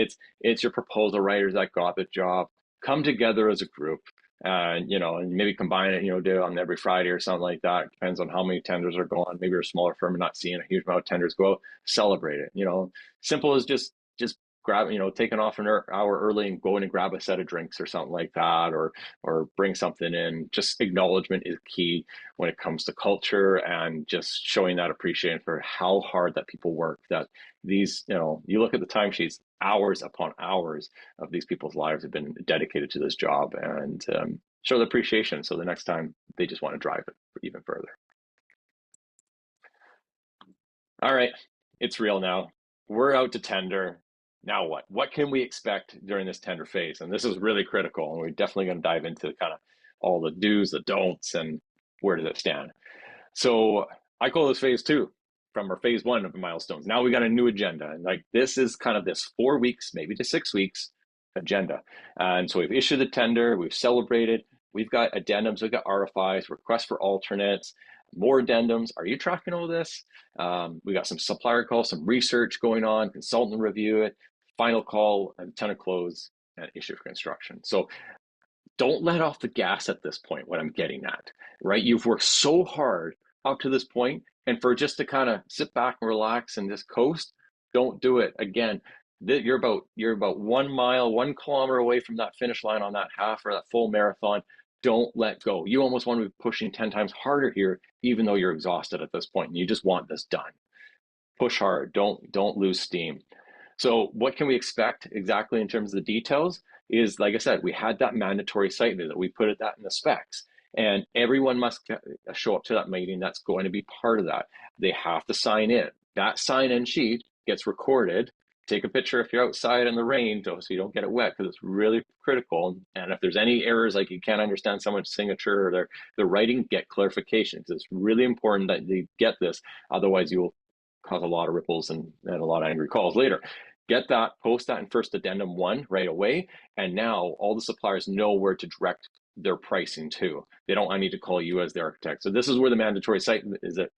it's your proposal writers that got the job. Come together as a group. And maybe combine it, do it on every Friday or something like that. Depends on how many tenders are going. Maybe you're a smaller firm and not seeing a huge amount of tenders go out. Celebrate it. Simple as just grab, taking off an hour early and going and grab a set of drinks or something like that, or bring something in. Just acknowledgement is key when it comes to culture, and just showing that appreciation for how hard that people work. That these, you look at the timesheets, hours upon hours of these people's lives have been dedicated to this job, and show the appreciation. So the next time they just want to drive it even further. All right, it's real now. We're out to tender. Now what? What can we expect during this tender phase? And this is really critical, and we're definitely going to dive into kind of all the do's, the don'ts, and where does it stand. So I call this phase 2 from our phase 1 of the milestones. Now we got a new agenda, and like this is kind of this 4 weeks, maybe to 6 weeks agenda. And so we've issued the tender, we've celebrated, we've got addendums, we've got RFIs, requests for alternates, more addendums. Are you tracking all this? We got some supplier calls, some research going on, consultant review it, final call, and tender close, and issue for construction. So don't let off the gas at this point, what I'm getting at, right? You've worked so hard up to this point, and for just to kind of sit back and relax and just coast, don't do it. Again, you're about 1 mile, 1 kilometer away from that finish line on that half or that full marathon. Don't let go. You almost want to be pushing 10 times harder here, even though you're exhausted at this point and you just want this done. Push hard. Don't lose steam. So what can we expect exactly in terms of the details is, like I said, we had that mandatory site visit. We put that in the specs, and everyone must show up to that meeting. That's going to be part of that. They have to sign in. That sign-in sheet gets recorded. Take a picture if you're outside in the rain so you don't get it wet, because it's really critical. And if there's any errors, like you can't understand someone's signature or their writing, get clarification, because it's really important that they get this. Otherwise, you will cause a lot of ripples and a lot of angry calls later. Get that, post that in first addendum 1 right away. And now all the suppliers know where to direct their pricing to. They don't, I need to call you as the architect. So this is where the mandatory site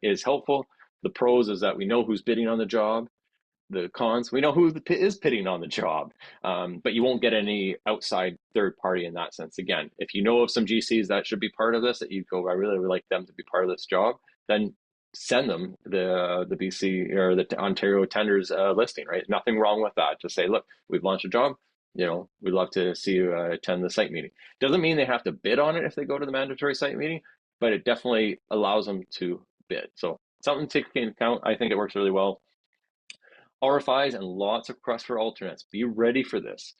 is helpful. The pros is that we know who's bidding on the job. The cons, we know who is bidding on the job, but you won't get any outside third party in that sense. Again, if you know of some GCs that should be part of this, that you go, I really would like them to be part of this job, then send them the BC or the Ontario tenders listing, right? Nothing wrong with that. Just say, look, we've launched a job. We'd love to see you attend the site meeting. Doesn't mean they have to bid on it if they go to the mandatory site meeting, but it definitely allows them to bid. So something to take into account. I think it works really well. RFIs and lots of requests for alternates. Be ready for this.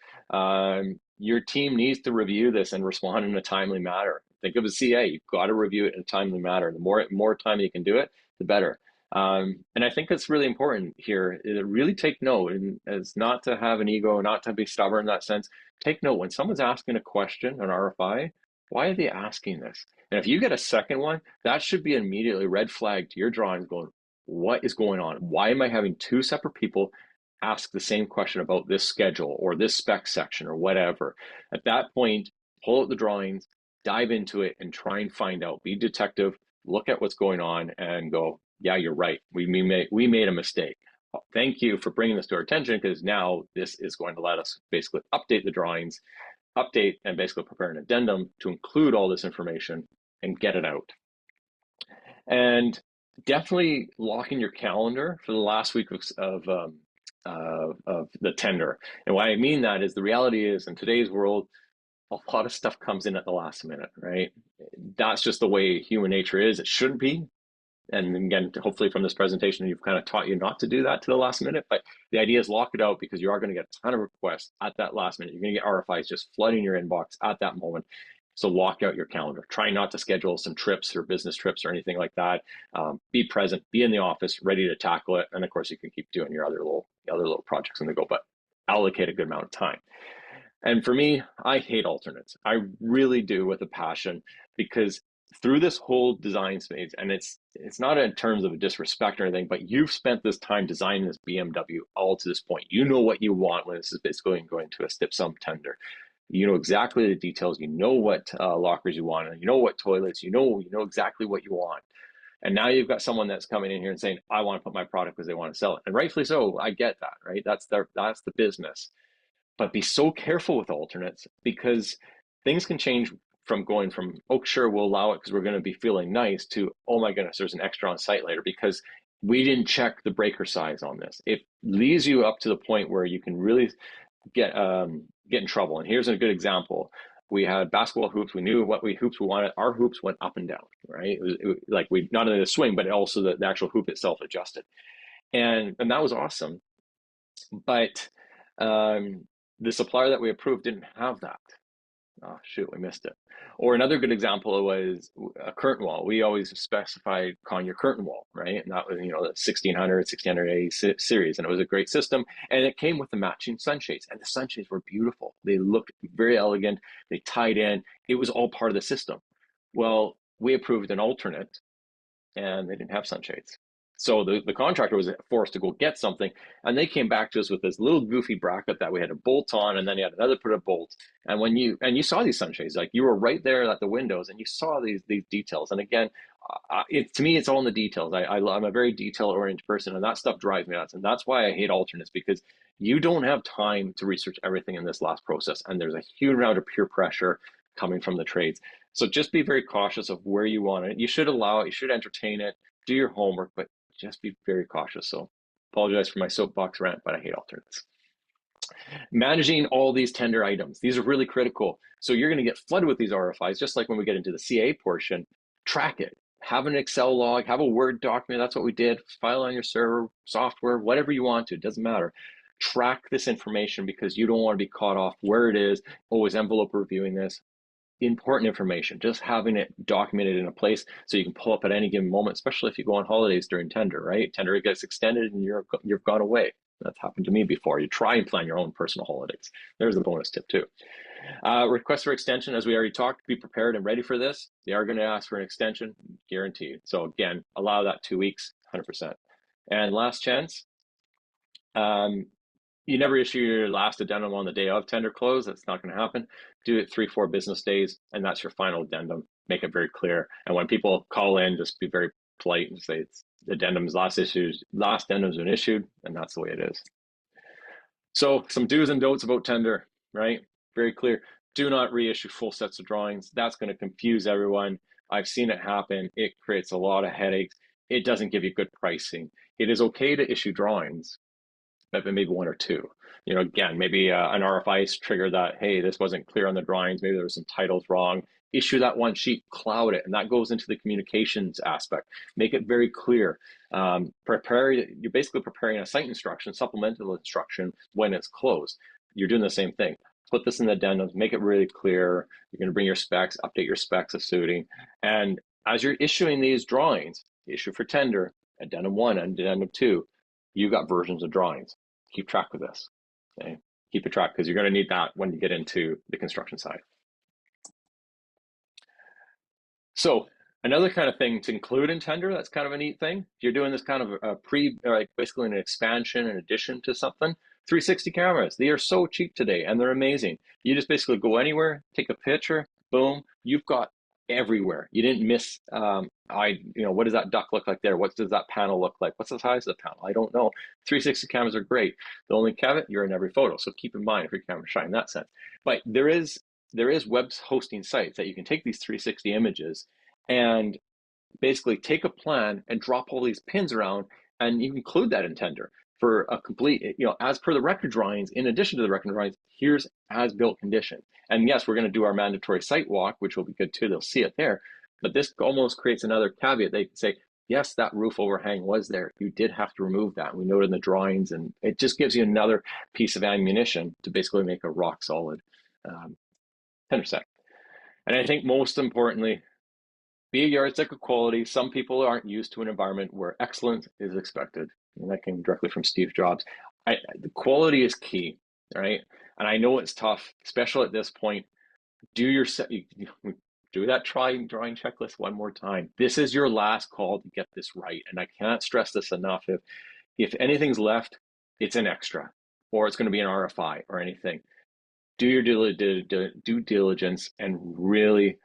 Your team needs to review this and respond in a timely manner. Think of a CA, you've got to review it in a timely manner. The more time you can do it, the better. And I think that's really important here. Really take note, and it's not to have an ego, not to be stubborn in that sense. Take note when someone's asking a question, an RFI, why are they asking this? And if you get a second one, that should be immediately red flag to your drawings going, what is going on? Why am I having 2 separate people ask the same question about this schedule or this spec section or whatever? At that point, pull out the drawings, dive into it, and try and find out. Be detective, look at what's going on, and go, yeah, you're right. We made a mistake. Thank you for bringing this to our attention, because now this is going to let us basically update the drawings, update and basically prepare an addendum to include all this information and get it out. And definitely lock in your calendar for the last week of the tender. And why I mean that is, the reality is, in today's world, a lot of stuff comes in at the last minute, right? That's just the way human nature is. It shouldn't be. And again, hopefully from this presentation, you've kind of taught you not to do that to the last minute. But the idea is lock it out, because you are going to get a ton of requests at that last minute. You're going to get RFIs just flooding your inbox at that moment. So lock out your calendar. Try not to schedule some trips or business trips or anything like that. Be present, be in the office, ready to tackle it. And of course, you can keep doing your other little projects on the go, but allocate a good amount of time. And for me, I hate alternates. I really do, with a passion, because through this whole design phase, and it's not in terms of a disrespect or anything, but you've spent this time designing this BMW all to this point. You know what you want when this is basically going to a stip sum tender. You know exactly the details. You know what lockers you want, and you know what toilets. You know exactly what you want. And now you've got someone that's coming in here and saying, "I want to put my product because they want to sell it," and rightfully so. I get that, right? That's the business. But be so careful with alternates, because things can change from going from, oh, sure, we'll allow it because we're going to be feeling nice, to, oh my goodness, there's an extra on site later. Because we didn't check the breaker size on this. It leaves you up to the point where you can really get in trouble. And here's a good example. We had basketball hoops. We knew what hoops we wanted. Our hoops went up and down, right? It was like we not only the swing, but also the actual hoop itself adjusted, and that was awesome. But the supplier that we approved didn't have that. Oh, shoot, we missed it. Or another good example was a curtain wall. We always specified calling your curtain wall, right? And that was, the 1600A series. And it was a great system. And it came with the matching sunshades. And the sunshades were beautiful. They looked very elegant. They tied in. It was all part of the system. Well, we approved an alternate and they didn't have sunshades. So the contractor was forced to go get something, and they came back to us with this little goofy bracket that we had to bolt on, and then you had another put a bolt. And when you saw these sunshades, like you were right there at the windows, and you saw these details. And again, to me, it's all in the details. I'm a very detail-oriented person, and that stuff drives me nuts. And that's why I hate alternates, because you don't have time to research everything in this last process, and there's a huge amount of peer pressure coming from the trades. So just be very cautious of where you want it. You should allow it. You should entertain it. Do your homework, but just be very cautious. So apologize for my soapbox rant, but I hate alternates. Managing all these tender items. These are really critical. So you're going to get flooded with these RFIs, just like when we get into the CA portion. Track it. Have an Excel log, have a Word document. That's what we did. File on your server, software, whatever you want to. It doesn't matter. Track this information, because you don't want to be caught off where it is. Always envelope reviewing this. Important information, just having it documented in a place so you can pull up at any given moment, especially if you go on holidays during tender, right? Tender gets extended and you've gone away. That's happened to me before. You try and plan your own personal holidays. There's a bonus tip too. Request for extension, as we already talked, be prepared and ready for this. They are going to ask for an extension, guaranteed. So again, allow that 2 weeks, 100%. And last chance, you never issue your last addendum on the day of tender close. That's not going to happen. Do it 3-4 business days, and that's your final addendum. Make it very clear. And when people call in, just be very polite and say it's addendums last addendums been issued, and that's the way it is. So some do's and don'ts about tender, right? Very clear. Do not reissue full sets of drawings. That's going to confuse everyone. I've seen it happen. It creates a lot of headaches. It doesn't give you good pricing. It is okay to issue drawings, but maybe 1 or 2. Again, maybe an RFI trigger that, hey, this wasn't clear on the drawings. Maybe there were some titles wrong. Issue that one sheet, cloud it, and that goes into the communications aspect. Make it very clear. You're basically preparing a site instruction, supplemental instruction when it's closed. You're doing the same thing. Put this in the addendums, make it really clear. You're going to bring your specs, update your specs of suiting. And as you're issuing these drawings, issue for tender, addendum 1 and addendum 2, you've got versions of drawings. Keep track of this. Okay? Keep it track, because you're going to need that when you get into the construction side. So another kind of thing to include in tender, that's kind of a neat thing. If you're doing this kind of basically an expansion, an addition to something, 360 cameras. They are so cheap today, and they're amazing. You just basically go anywhere, take a picture, boom, you've got everywhere. You didn't miss, what does that duct look like there? What does that panel look like? What's the size of the panel? I don't know. 360 cameras are great. The only caveat, you're in every photo. So keep in mind if your camera's shy in that sense. But there is web hosting sites that you can take these 360 images and basically take a plan and drop all these pins around, and you include that in tender for a complete, as per the record drawings. In addition to the record drawings, here's as-built condition. And yes, we're going to do our mandatory site walk, which will be good too. They'll see it there. But this almost creates another caveat. They can say, yes, that roof overhang was there. You did have to remove that. We noted in the drawings, and it just gives you another piece of ammunition to basically make a rock solid tender set. And I think most importantly, be a yardstick of quality. Some people aren't used to an environment where excellence is expected. And that came directly from Steve Jobs. The quality is key, right? And I know it's tough, especially at this point. Do that drawing checklist one more time. This is your last call to get this right. And I cannot stress this enough. If anything's left, it's an extra, or it's going to be an RFI or anything. Do your due diligence and really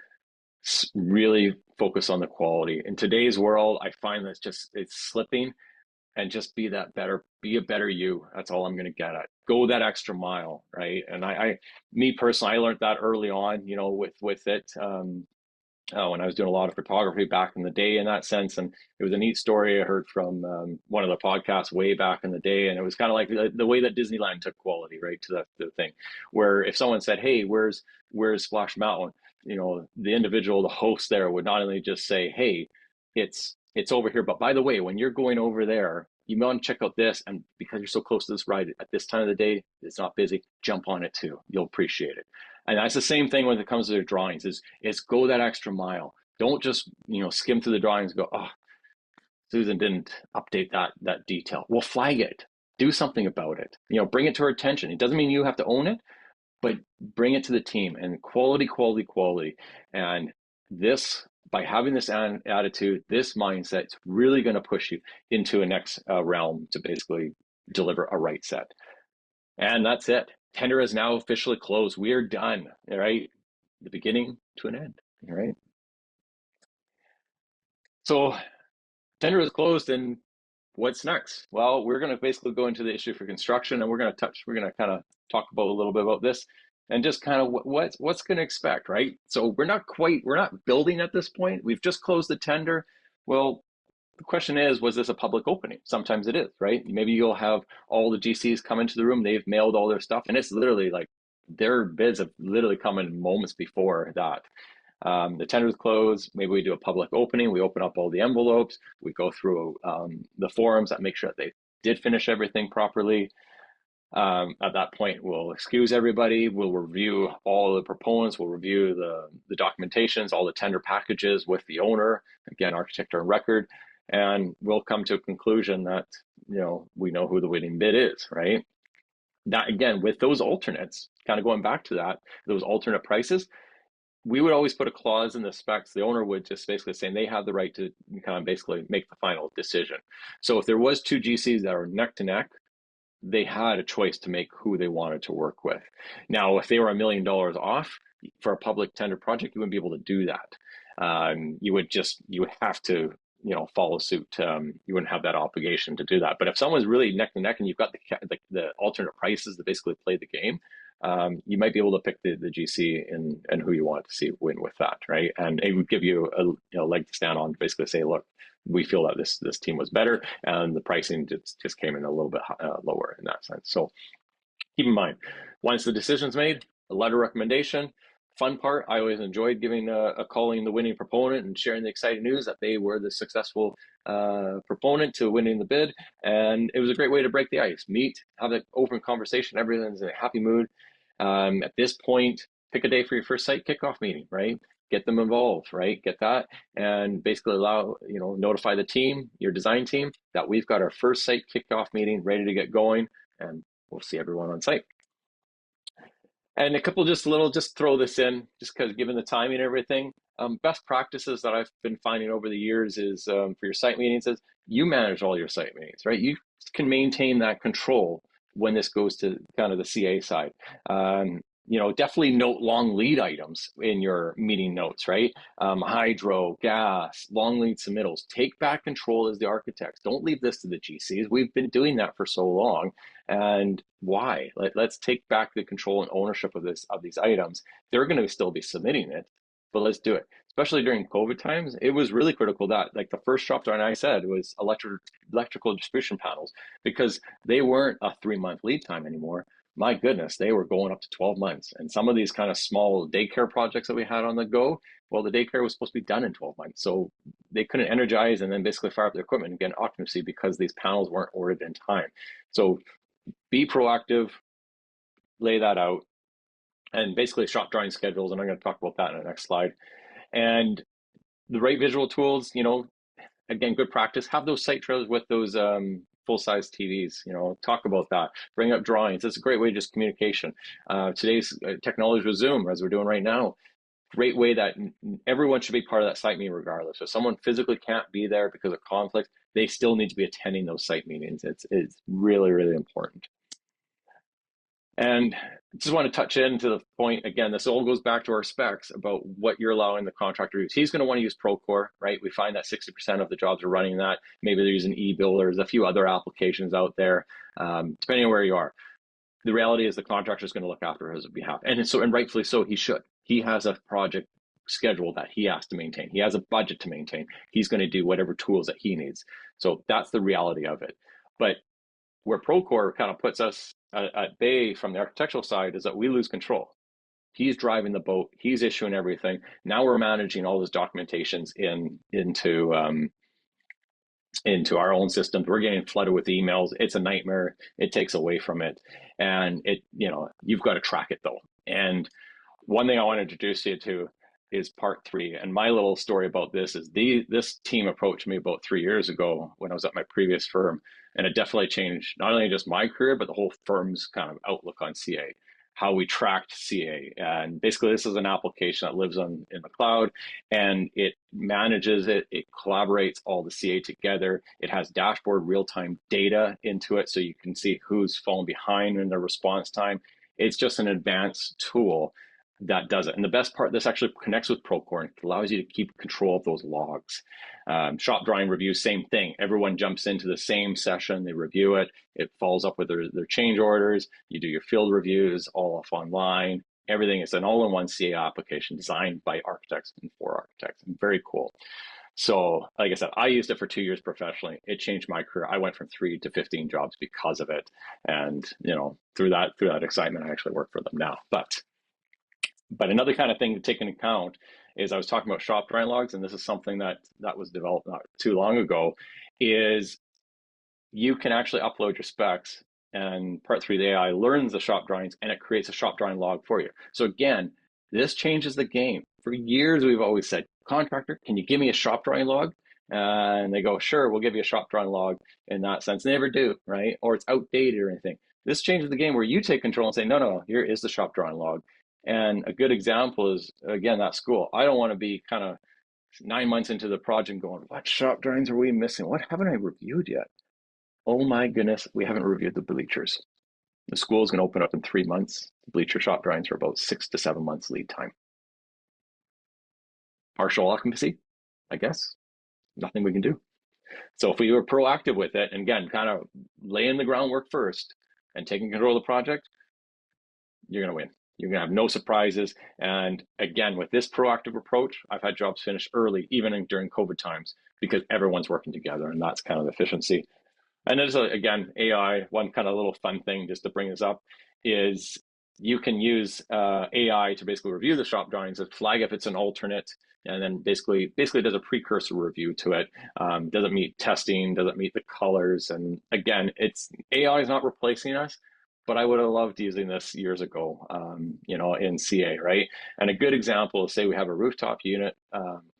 focus on the quality. In today's world, I find that it's slipping, and just be a better you. That's all I'm going to get at. Go that extra mile, right? And me personally, I learned that early on, with it. when I was doing a lot of photography back in the day in that sense. And it was a neat story I heard from one of the podcasts way back in the day. And it was kind of like the way that Disneyland took quality, right, to the thing, where if someone said, hey, where's Splash Mountain? You know, the individual, the host there would not only just say, hey, it's over here, but by the way, when you're going over there, you want to check out this, and because you're so close to this ride at this time of the day, it's not busy, jump on it too. You'll appreciate it. And that's the same thing when it comes to their drawings, is go that extra mile. Don't just, you know, skim through the drawings and go, oh, Susan didn't update that detail. Well, flag it. Do something about it. You know, bring it to her attention. It doesn't mean you have to own it, but bring it to the team. And quality, quality, quality. And this, by having this attitude, this mindset, it's really going to push you into a next realm to basically deliver a right set. And that's it. Tender is now officially closed. We are done, all right? The beginning to an end, all right? So tender is closed, and what's next? Well, we're going to basically go into the issue for construction, and we're going to kind of talk about a little bit about this and just kind of what's going to expect, right? So we're not building at this point. We've just closed the tender. Well, the question is, was this a public opening? Sometimes it is, right? Maybe you'll have all the GCs come into the room, they've mailed all their stuff, and it's literally like their bids have literally come in moments before that. The tender's closed, maybe we do a public opening, we open up all the envelopes, we go through the forums that make sure that they did finish everything properly. At that point, we'll excuse everybody, we'll review all the proponents, we'll review the documentations, all the tender packages with the owner, again, architect on record, and we'll come to a conclusion that, you know, we know who the winning bid is, right? That, again, with those alternates, kind of going back to that, those alternate prices, we would always put a clause in the specs. The owner would just basically say they have the right to kind of basically make the final decision. So if there was two GCs that are neck to neck, they had a choice to make who they wanted to work with. Now, if they were $1 million off for a public tender project, you wouldn't be able to do that. You would have to, you know, follow suit. You wouldn't have that obligation to do that. But if someone's really neck to neck and you've got the alternate prices to basically play the game, you might be able to pick the GC and who you want to see win with that, right? And it would give you a leg to stand on to basically say, look, we feel that this team was better, and the pricing just came in a little bit lower in that sense. So keep in mind, once the decision's made, a letter of recommendation. Fun part, I always enjoyed giving calling the winning proponent and sharing the exciting news that they were the successful proponent to winning the bid. And it was a great way to break the ice, meet, have an open conversation, everyone's in a happy mood. At this point, pick a day for your first site kickoff meeting, right? Get them involved, right? Get that, and basically notify the team, your design team, that we've got our first site kickoff meeting ready to get going, and we'll see everyone on site. And a couple just throw this in, just because given the timing and everything, best practices that I've been finding over the years is for your site meetings is you manage all your site meetings, right? You can maintain that control when this goes to kind of the CA side. Definitely note long lead items in your meeting notes, right? Hydro, gas, long lead submittals. Take back control as the architects. Don't leave this to the GCs. We've been doing that for so long. And why? Let's take back the control and ownership of these items. They're going to still be submitting it, but let's do it. Especially during COVID times, it was really critical that, like, the first drop down I said was electrical distribution panels, because they weren't a 3-month lead time anymore. My goodness, they were going up to 12 months. And some of these kind of small daycare projects that we had on the go, well, the daycare was supposed to be done in 12 months. So they couldn't energize and then basically fire up their equipment and get occupancy because these panels weren't ordered in time. So be proactive, lay that out, and basically shop drawing schedules. And I'm going to talk about that in the next slide. And the right visual tools, again, good practice. Have those site trailers with those full-size TVs, talk about that. Bring up drawings. It's a great way of just communication. Today's technology with Zoom, as we're doing right now, great way that everyone should be part of that site meeting regardless. If someone physically can't be there because of conflict, they still need to be attending those site meetings. It's really, really important. And just want to touch into the point, again, this all goes back to our specs about what you're allowing the contractor to use. He's going to want to use Procore, right? We find that 60% of the jobs are running that. Maybe they're using eBill. There's a few other applications out there, depending on where you are. The reality is the contractor is going to look after his behalf. And rightfully so, he should. He has a project schedule that he has to maintain. He has a budget to maintain. He's going to do whatever tools that he needs. So that's the reality of it. But where Procore kind of puts us at bay from the architectural side is that we lose control. He's driving the boat. He's issuing everything. Now we're managing all those documentations into our own systems. We're getting flooded with emails. It's a nightmare. It takes away from it. And you've got to track it though. And one thing I want to introduce you to is part 3. And my little story about this is this team approached me about 3 years ago when I was at my previous firm. And it definitely changed not only just my career, but the whole firm's kind of outlook on CA, how we tracked CA. And basically this is an application that lives in the cloud, and it manages it. It collaborates all the CA together. It has dashboard real-time data into it, so you can see who's fallen behind in their response time. It's just an advanced tool that does it. And the best part, this actually connects with Procore and allows you to keep control of those logs. Shop drawing review, same thing. Everyone jumps into the same session, they review it, it follows up with their change orders, you do your field reviews, all off online. Everything is an all-in-one CA application designed by architects and for architects. Very cool. So like I said, I used it for 2 years professionally. It changed my career. I went from 3 to 15 jobs because of it. And through that excitement, I actually work for them now. But another kind of thing to take into account is I was talking about shop drawing logs, and this is something that was developed not too long ago, is you can actually upload your specs, and part 3 of the AI learns the shop drawings and it creates a shop drawing log for you. So again, this changes the game. For years, we've always said, contractor, can you give me a shop drawing log? And they go, sure, we'll give you a shop drawing log in that sense. They never do, right? Or it's outdated or anything. This changes the game where you take control and say, no, here is the shop drawing log. And a good example is, again, that school. I don't want to be kind of 9 months into the project going, what shop drawings are we missing? What haven't I reviewed yet? Oh my goodness, we haven't reviewed the bleachers. The school is going to open up in 3 months. The bleacher shop drawings are about 6 to 7 months lead time. Partial occupancy, I guess. Nothing we can do. So if we were proactive with it, and again, kind of laying the groundwork first and taking control of the project, you're going to win. You're going to have no surprises. And again, with this proactive approach, I've had jobs finished early, even during COVID times, because everyone's working together, and that's kind of efficiency. And there's, again, AI, one kind of little fun thing just to bring this up is you can use AI to basically review the shop drawings, flag if it's an alternate, and then basically does a precursor review to it. Doesn't meet testing, doesn't meet the colors. And again, AI is not replacing us, but I would have loved using this years ago, in CA, right? And a good example is, say we have a rooftop unit,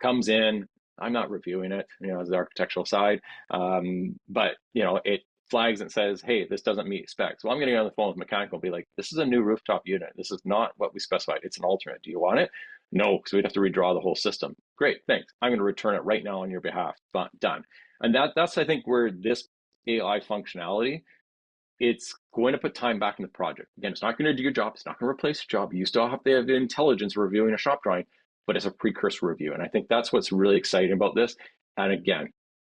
comes in, I'm not reviewing it, as the architectural side, but it flags and says, hey, this doesn't meet specs. So I'm going to get on the phone with mechanical and be like, this is a new rooftop unit. This is not what we specified. It's an alternate. Do you want it? No, because we'd have to redraw the whole system. Great, thanks. I'm going to return it right now on your behalf. Done. And that's, I think, where this AI functionality, it's going to put time back in the project. Again, it's not going to do your job. It's not going to replace your job. You still have to have the intelligence reviewing a shop drawing, but it's a precursor review. And I think that's what's really exciting about this. And again,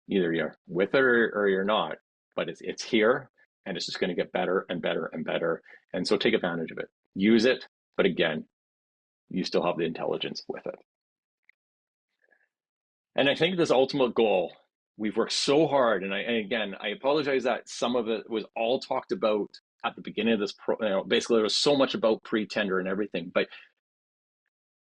either you're with it or you're not, but it's here, and it's just going to get better and better and better. And so take advantage of it. Use it, but again, you still have the intelligence with it. And I think this ultimate goal, we've worked so hard, and again, I apologize that some of it was all talked about at the beginning of this, basically there was so much about pre-tender and everything, but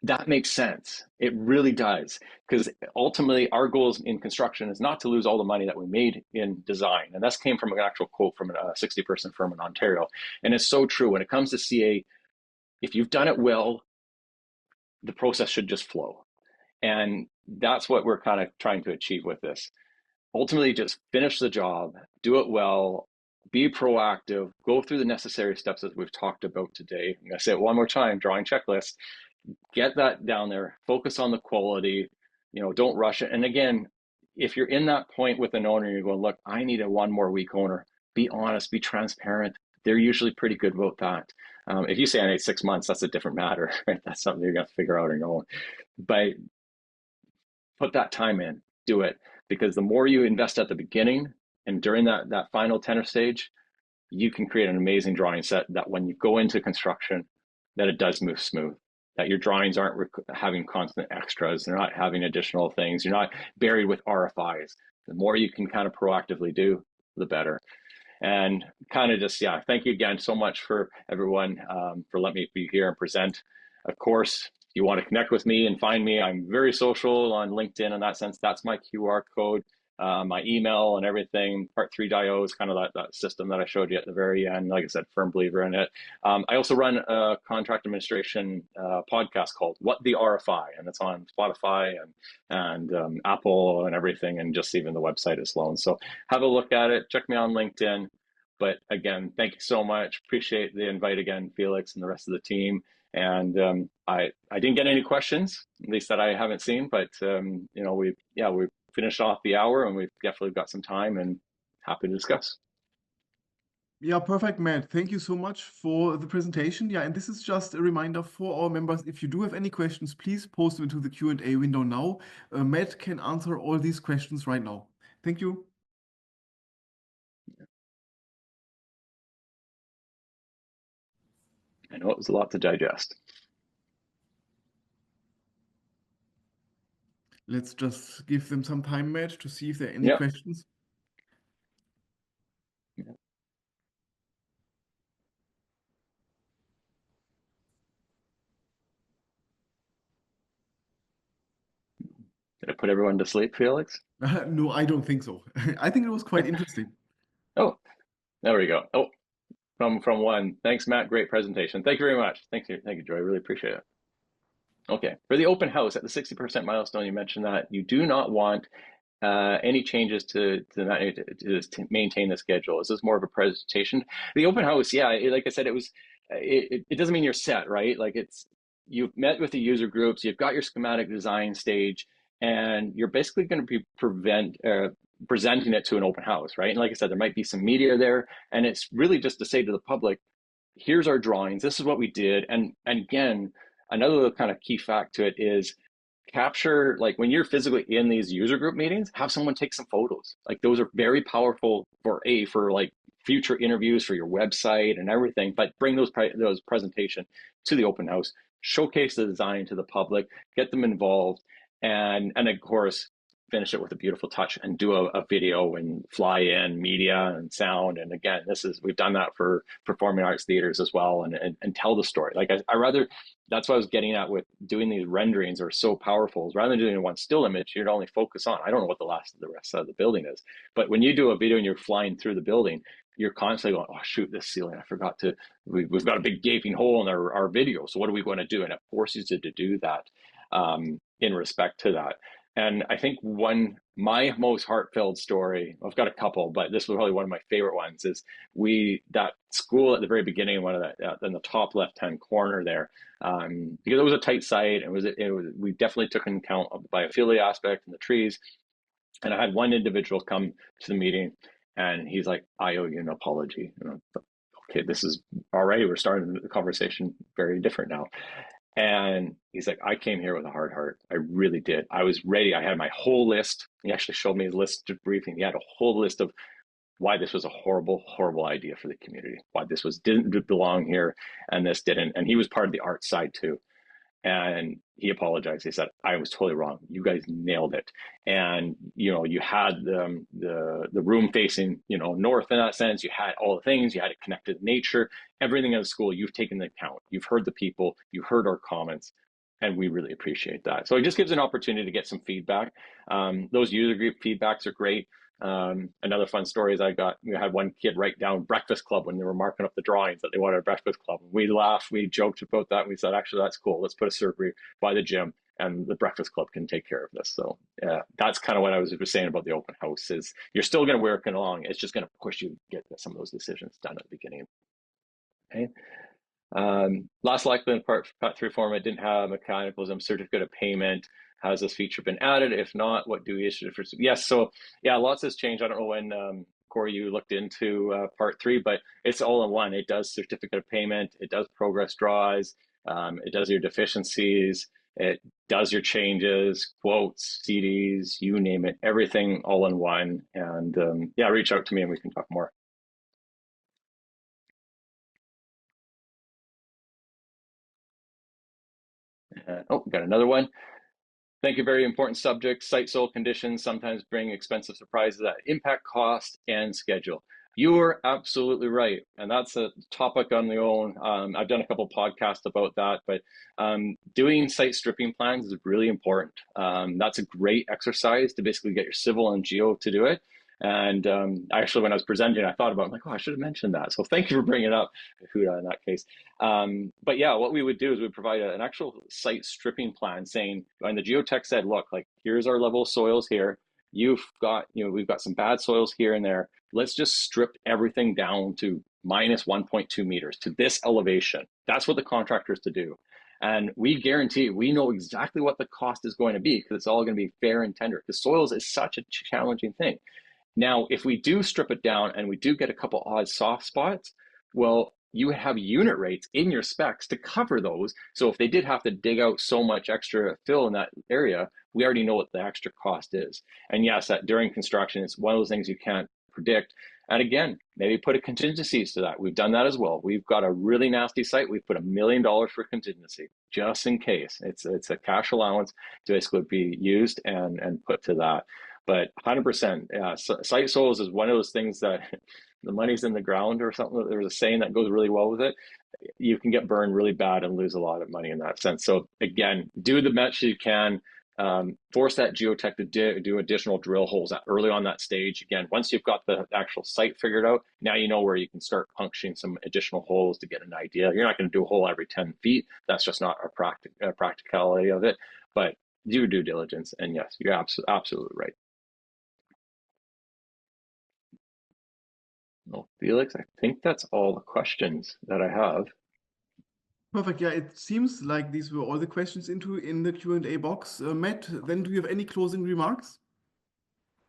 that makes sense. It really does, because ultimately our goal in construction is not to lose all the money that we made in design. And that came from an actual quote from a 60-person firm in Ontario. And it's so true. When it comes to CA, if you've done it well, the process should just flow. And that's what we're kind of trying to achieve with this. Ultimately, just finish the job, do it well, be proactive, go through the necessary steps that we've talked about today. I'm going to say it one more time, drawing checklist. Get that down there, focus on the quality, don't rush it. And again, if you're in that point with an owner, and you're going, look, I need a 1 more week owner, be honest, be transparent. They're usually pretty good about that. If you say I need 6 months, that's a different matter, right? That's something you're going to figure out on your own. But put that time in, do it, because the more you invest at the beginning and during that final tender stage, you can create an amazing drawing set that when you go into construction, that it does move smooth. that your drawings aren't having constant extras. They're not having additional things. You're not buried with RFIs. The more you can kind of proactively do, the better. And kind of just, yeah, thank you again so much for everyone for letting me be here and present. Of course, if you want to connect with me and find me, I'm very social on LinkedIn in that sense. That's my QR code, my email and everything. Part 3.io is kind of that system that I showed you at the very end. Like I said, firm believer in it. I also run a contract administration podcast called What the RFI, and it's on Spotify and Apple and everything, and just even the website is Sloan. So have a look at it. Check me on LinkedIn. But again, thank you so much. Appreciate the invite again, Felix and the rest of the team. And I didn't get any questions, at least that I haven't seen. But you know, we finished off the hour, and we've definitely got some time, and happy to discuss. Yeah, perfect, Matt. Thank you so much for the presentation. Yeah, and this is just a reminder for our members. If you do have any questions, please post them into the Q&A window now. Matt can answer all these questions right now. Thank you. I know it was a lot to digest. Let's just give them some time, Matt, to see if there are any Yep. questions. Did I put everyone to sleep, Felix? No, I don't think so. I think it was quite interesting. Oh, there we go. Oh, from one. Thanks, Matt. Great presentation. Thank you very much. Thank you, Joy. I really appreciate it. Okay, for the open house at the 60% milestone, you mentioned that you do not want any changes to maintain the schedule. Is this more of a presentation? The open house, yeah, like I said, it doesn't mean you're set, right? Like you've met with the user groups, you've got your schematic design stage, and you're basically going to be presenting it to an open house, right? And like I said, there might be some media there, and it's really just to say to the public, here's our drawings, this is what we did. And again, another kind of key fact to it is capture, like when you're physically in these user group meetings, have someone take some photos. Like those are very powerful for like future interviews for your website and everything, but bring those presentation to the open house, showcase the design to the public, get them involved, and of course finish it with a beautiful touch and do a video and fly in media and sound. And again, we've done that for performing arts theaters as well, and tell the story. Like I rather, that's what I was getting at with doing these renderings are so powerful. Rather than doing one still image, you'd only focus on, I don't know what the rest of the building is, but when you do a video and you're flying through the building, you're constantly going, oh shoot, this ceiling, I forgot to, we've got a big gaping hole in our video. So what are we going to do? And it forces you to do that in respect to that. And I think my most heartfelt story, I've got a couple, but this was probably one of my favorite ones, is that school at the very beginning, one of that in the top left-hand corner there, because it was a tight site, and we definitely took into account the biophilia aspect and the trees. And I had one individual come to the meeting, and he's like, I owe you an apology. And okay, this is already, we're starting the conversation very different now. And he's like, I came here with a hard heart. I really did. I was ready. I had my whole list. He actually showed me his list of briefing. He had a whole list of why this was a horrible, horrible idea for the community, why this didn't belong here, and this didn't. And he was part of the art side too. And he apologized. He said, I was totally wrong. You guys nailed it. And, you had the room facing, north in that sense. You had all the things, you had it connected to nature, everything in the school, you've taken into account. You've heard the people, you heard our comments, and we really appreciate that. So it just gives an opportunity to get some feedback. Those user group feedbacks are great. Another fun story is we had one kid write down Breakfast Club when they were marking up the drawings that they wanted a Breakfast Club. We laughed, we joked about that. We said, actually, that's cool. Let's put a surgery by the gym, and the Breakfast Club can take care of this. So that's kind of what I was saying about the open house, is you're still going to work along. It's just going to push you to get some of those decisions done at the beginning. Okay. Last likely part 3 form, it didn't have mechanicalism, certificate of payment. Has this feature been added? If not, what do we issue for? Yes, so yeah, lots has changed. I don't know when, Corey, you looked into part 3, but it's all in one. It does certificate of payment, it does progress draws, it does your deficiencies, it does your changes, quotes, CDs, you name it, everything all in one. And yeah, reach out to me and we can talk more. Got another one. Thank you. Very important subject. Site soil conditions sometimes bring expensive surprises that impact cost and schedule. You are absolutely right. And that's a topic on the own. I've done a couple of podcasts about that, but doing site stripping plans is really important. That's a great exercise to basically get your civil and geo to do it. And actually, when I was presenting, I thought about it, I'm like, oh, I should have mentioned that. So thank you for bringing it up, Huda, in that case. But yeah, what we would do is we'd provide an actual site stripping plan saying, and the geotech said, look, like, here's our level of soils here. You've got, we've got some bad soils here and there. Let's just strip everything down to minus 1.2 meters to this elevation. That's what the contractor is to do. And we guarantee, we know exactly what the cost is going to be because it's all going to be fair and tender because soils is such a challenging thing. Now, if we do strip it down and we do get a couple odd soft spots, well, you have unit rates in your specs to cover those. So if they did have to dig out so much extra fill in that area, we already know what the extra cost is. And yes, that during construction, it's one of those things you can't predict. And again, maybe put a contingencies to that. We've done that as well. We've got a really nasty site. We've put $1 million for contingency just in case. It's a cash allowance to basically be used and put to that. But 100%, site soils is one of those things that the money's in the ground or something. There's a saying that goes really well with it. You can get burned really bad and lose a lot of money in that sense. So again, do the best you can. Force that geotech to do additional drill holes early on that stage. Again, once you've got the actual site figured out, now you know where you can start puncturing some additional holes to get an idea. You're not going to do a hole every 10 feet. That's just not a practicality of it. But do due diligence. And yes, you're absolutely right. Well, Felix, I think that's all the questions that I have. Perfect. Yeah, it seems like these were all the questions in the Q&A box. Matt, then do you have any closing remarks?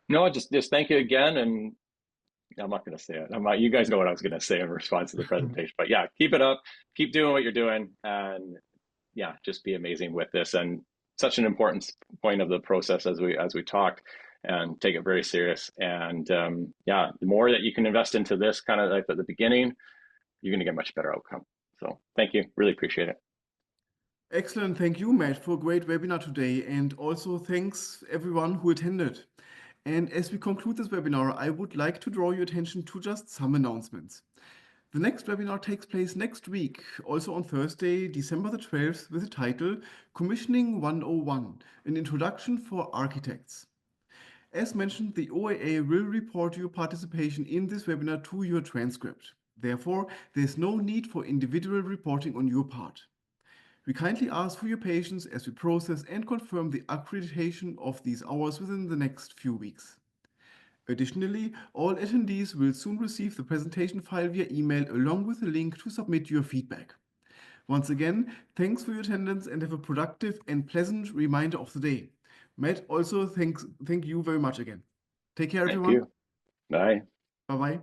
No, just thank you again. And I'm not going to say it. You guys know what I was going to say in response to the presentation. But yeah, keep it up. Keep doing what you're doing. And yeah, just be amazing with this. And such an important point of the process as we talked, and take it very serious. And yeah, the more that you can invest into this kind of like at the beginning, you're going to get much better outcome. So thank you. Really appreciate it. Excellent. Thank you, Matt, for a great webinar today. And also thanks everyone who attended. And as we conclude this webinar, I would like to draw your attention to just some announcements. The next webinar takes place next week, also on Thursday, December the 12th, with the title Commissioning 101, an introduction for architects. As mentioned, the OAA will report your participation in this webinar to your transcript. Therefore, there's no need for individual reporting on your part. We kindly ask for your patience as we process and confirm the accreditation of these hours within the next few weeks. Additionally, all attendees will soon receive the presentation file via email along with a link to submit your feedback. Once again, thanks for your attendance and have a productive and pleasant remainder of the day. Matt, also thank you very much again. Take care, everyone. Thank you. Bye. Bye-bye.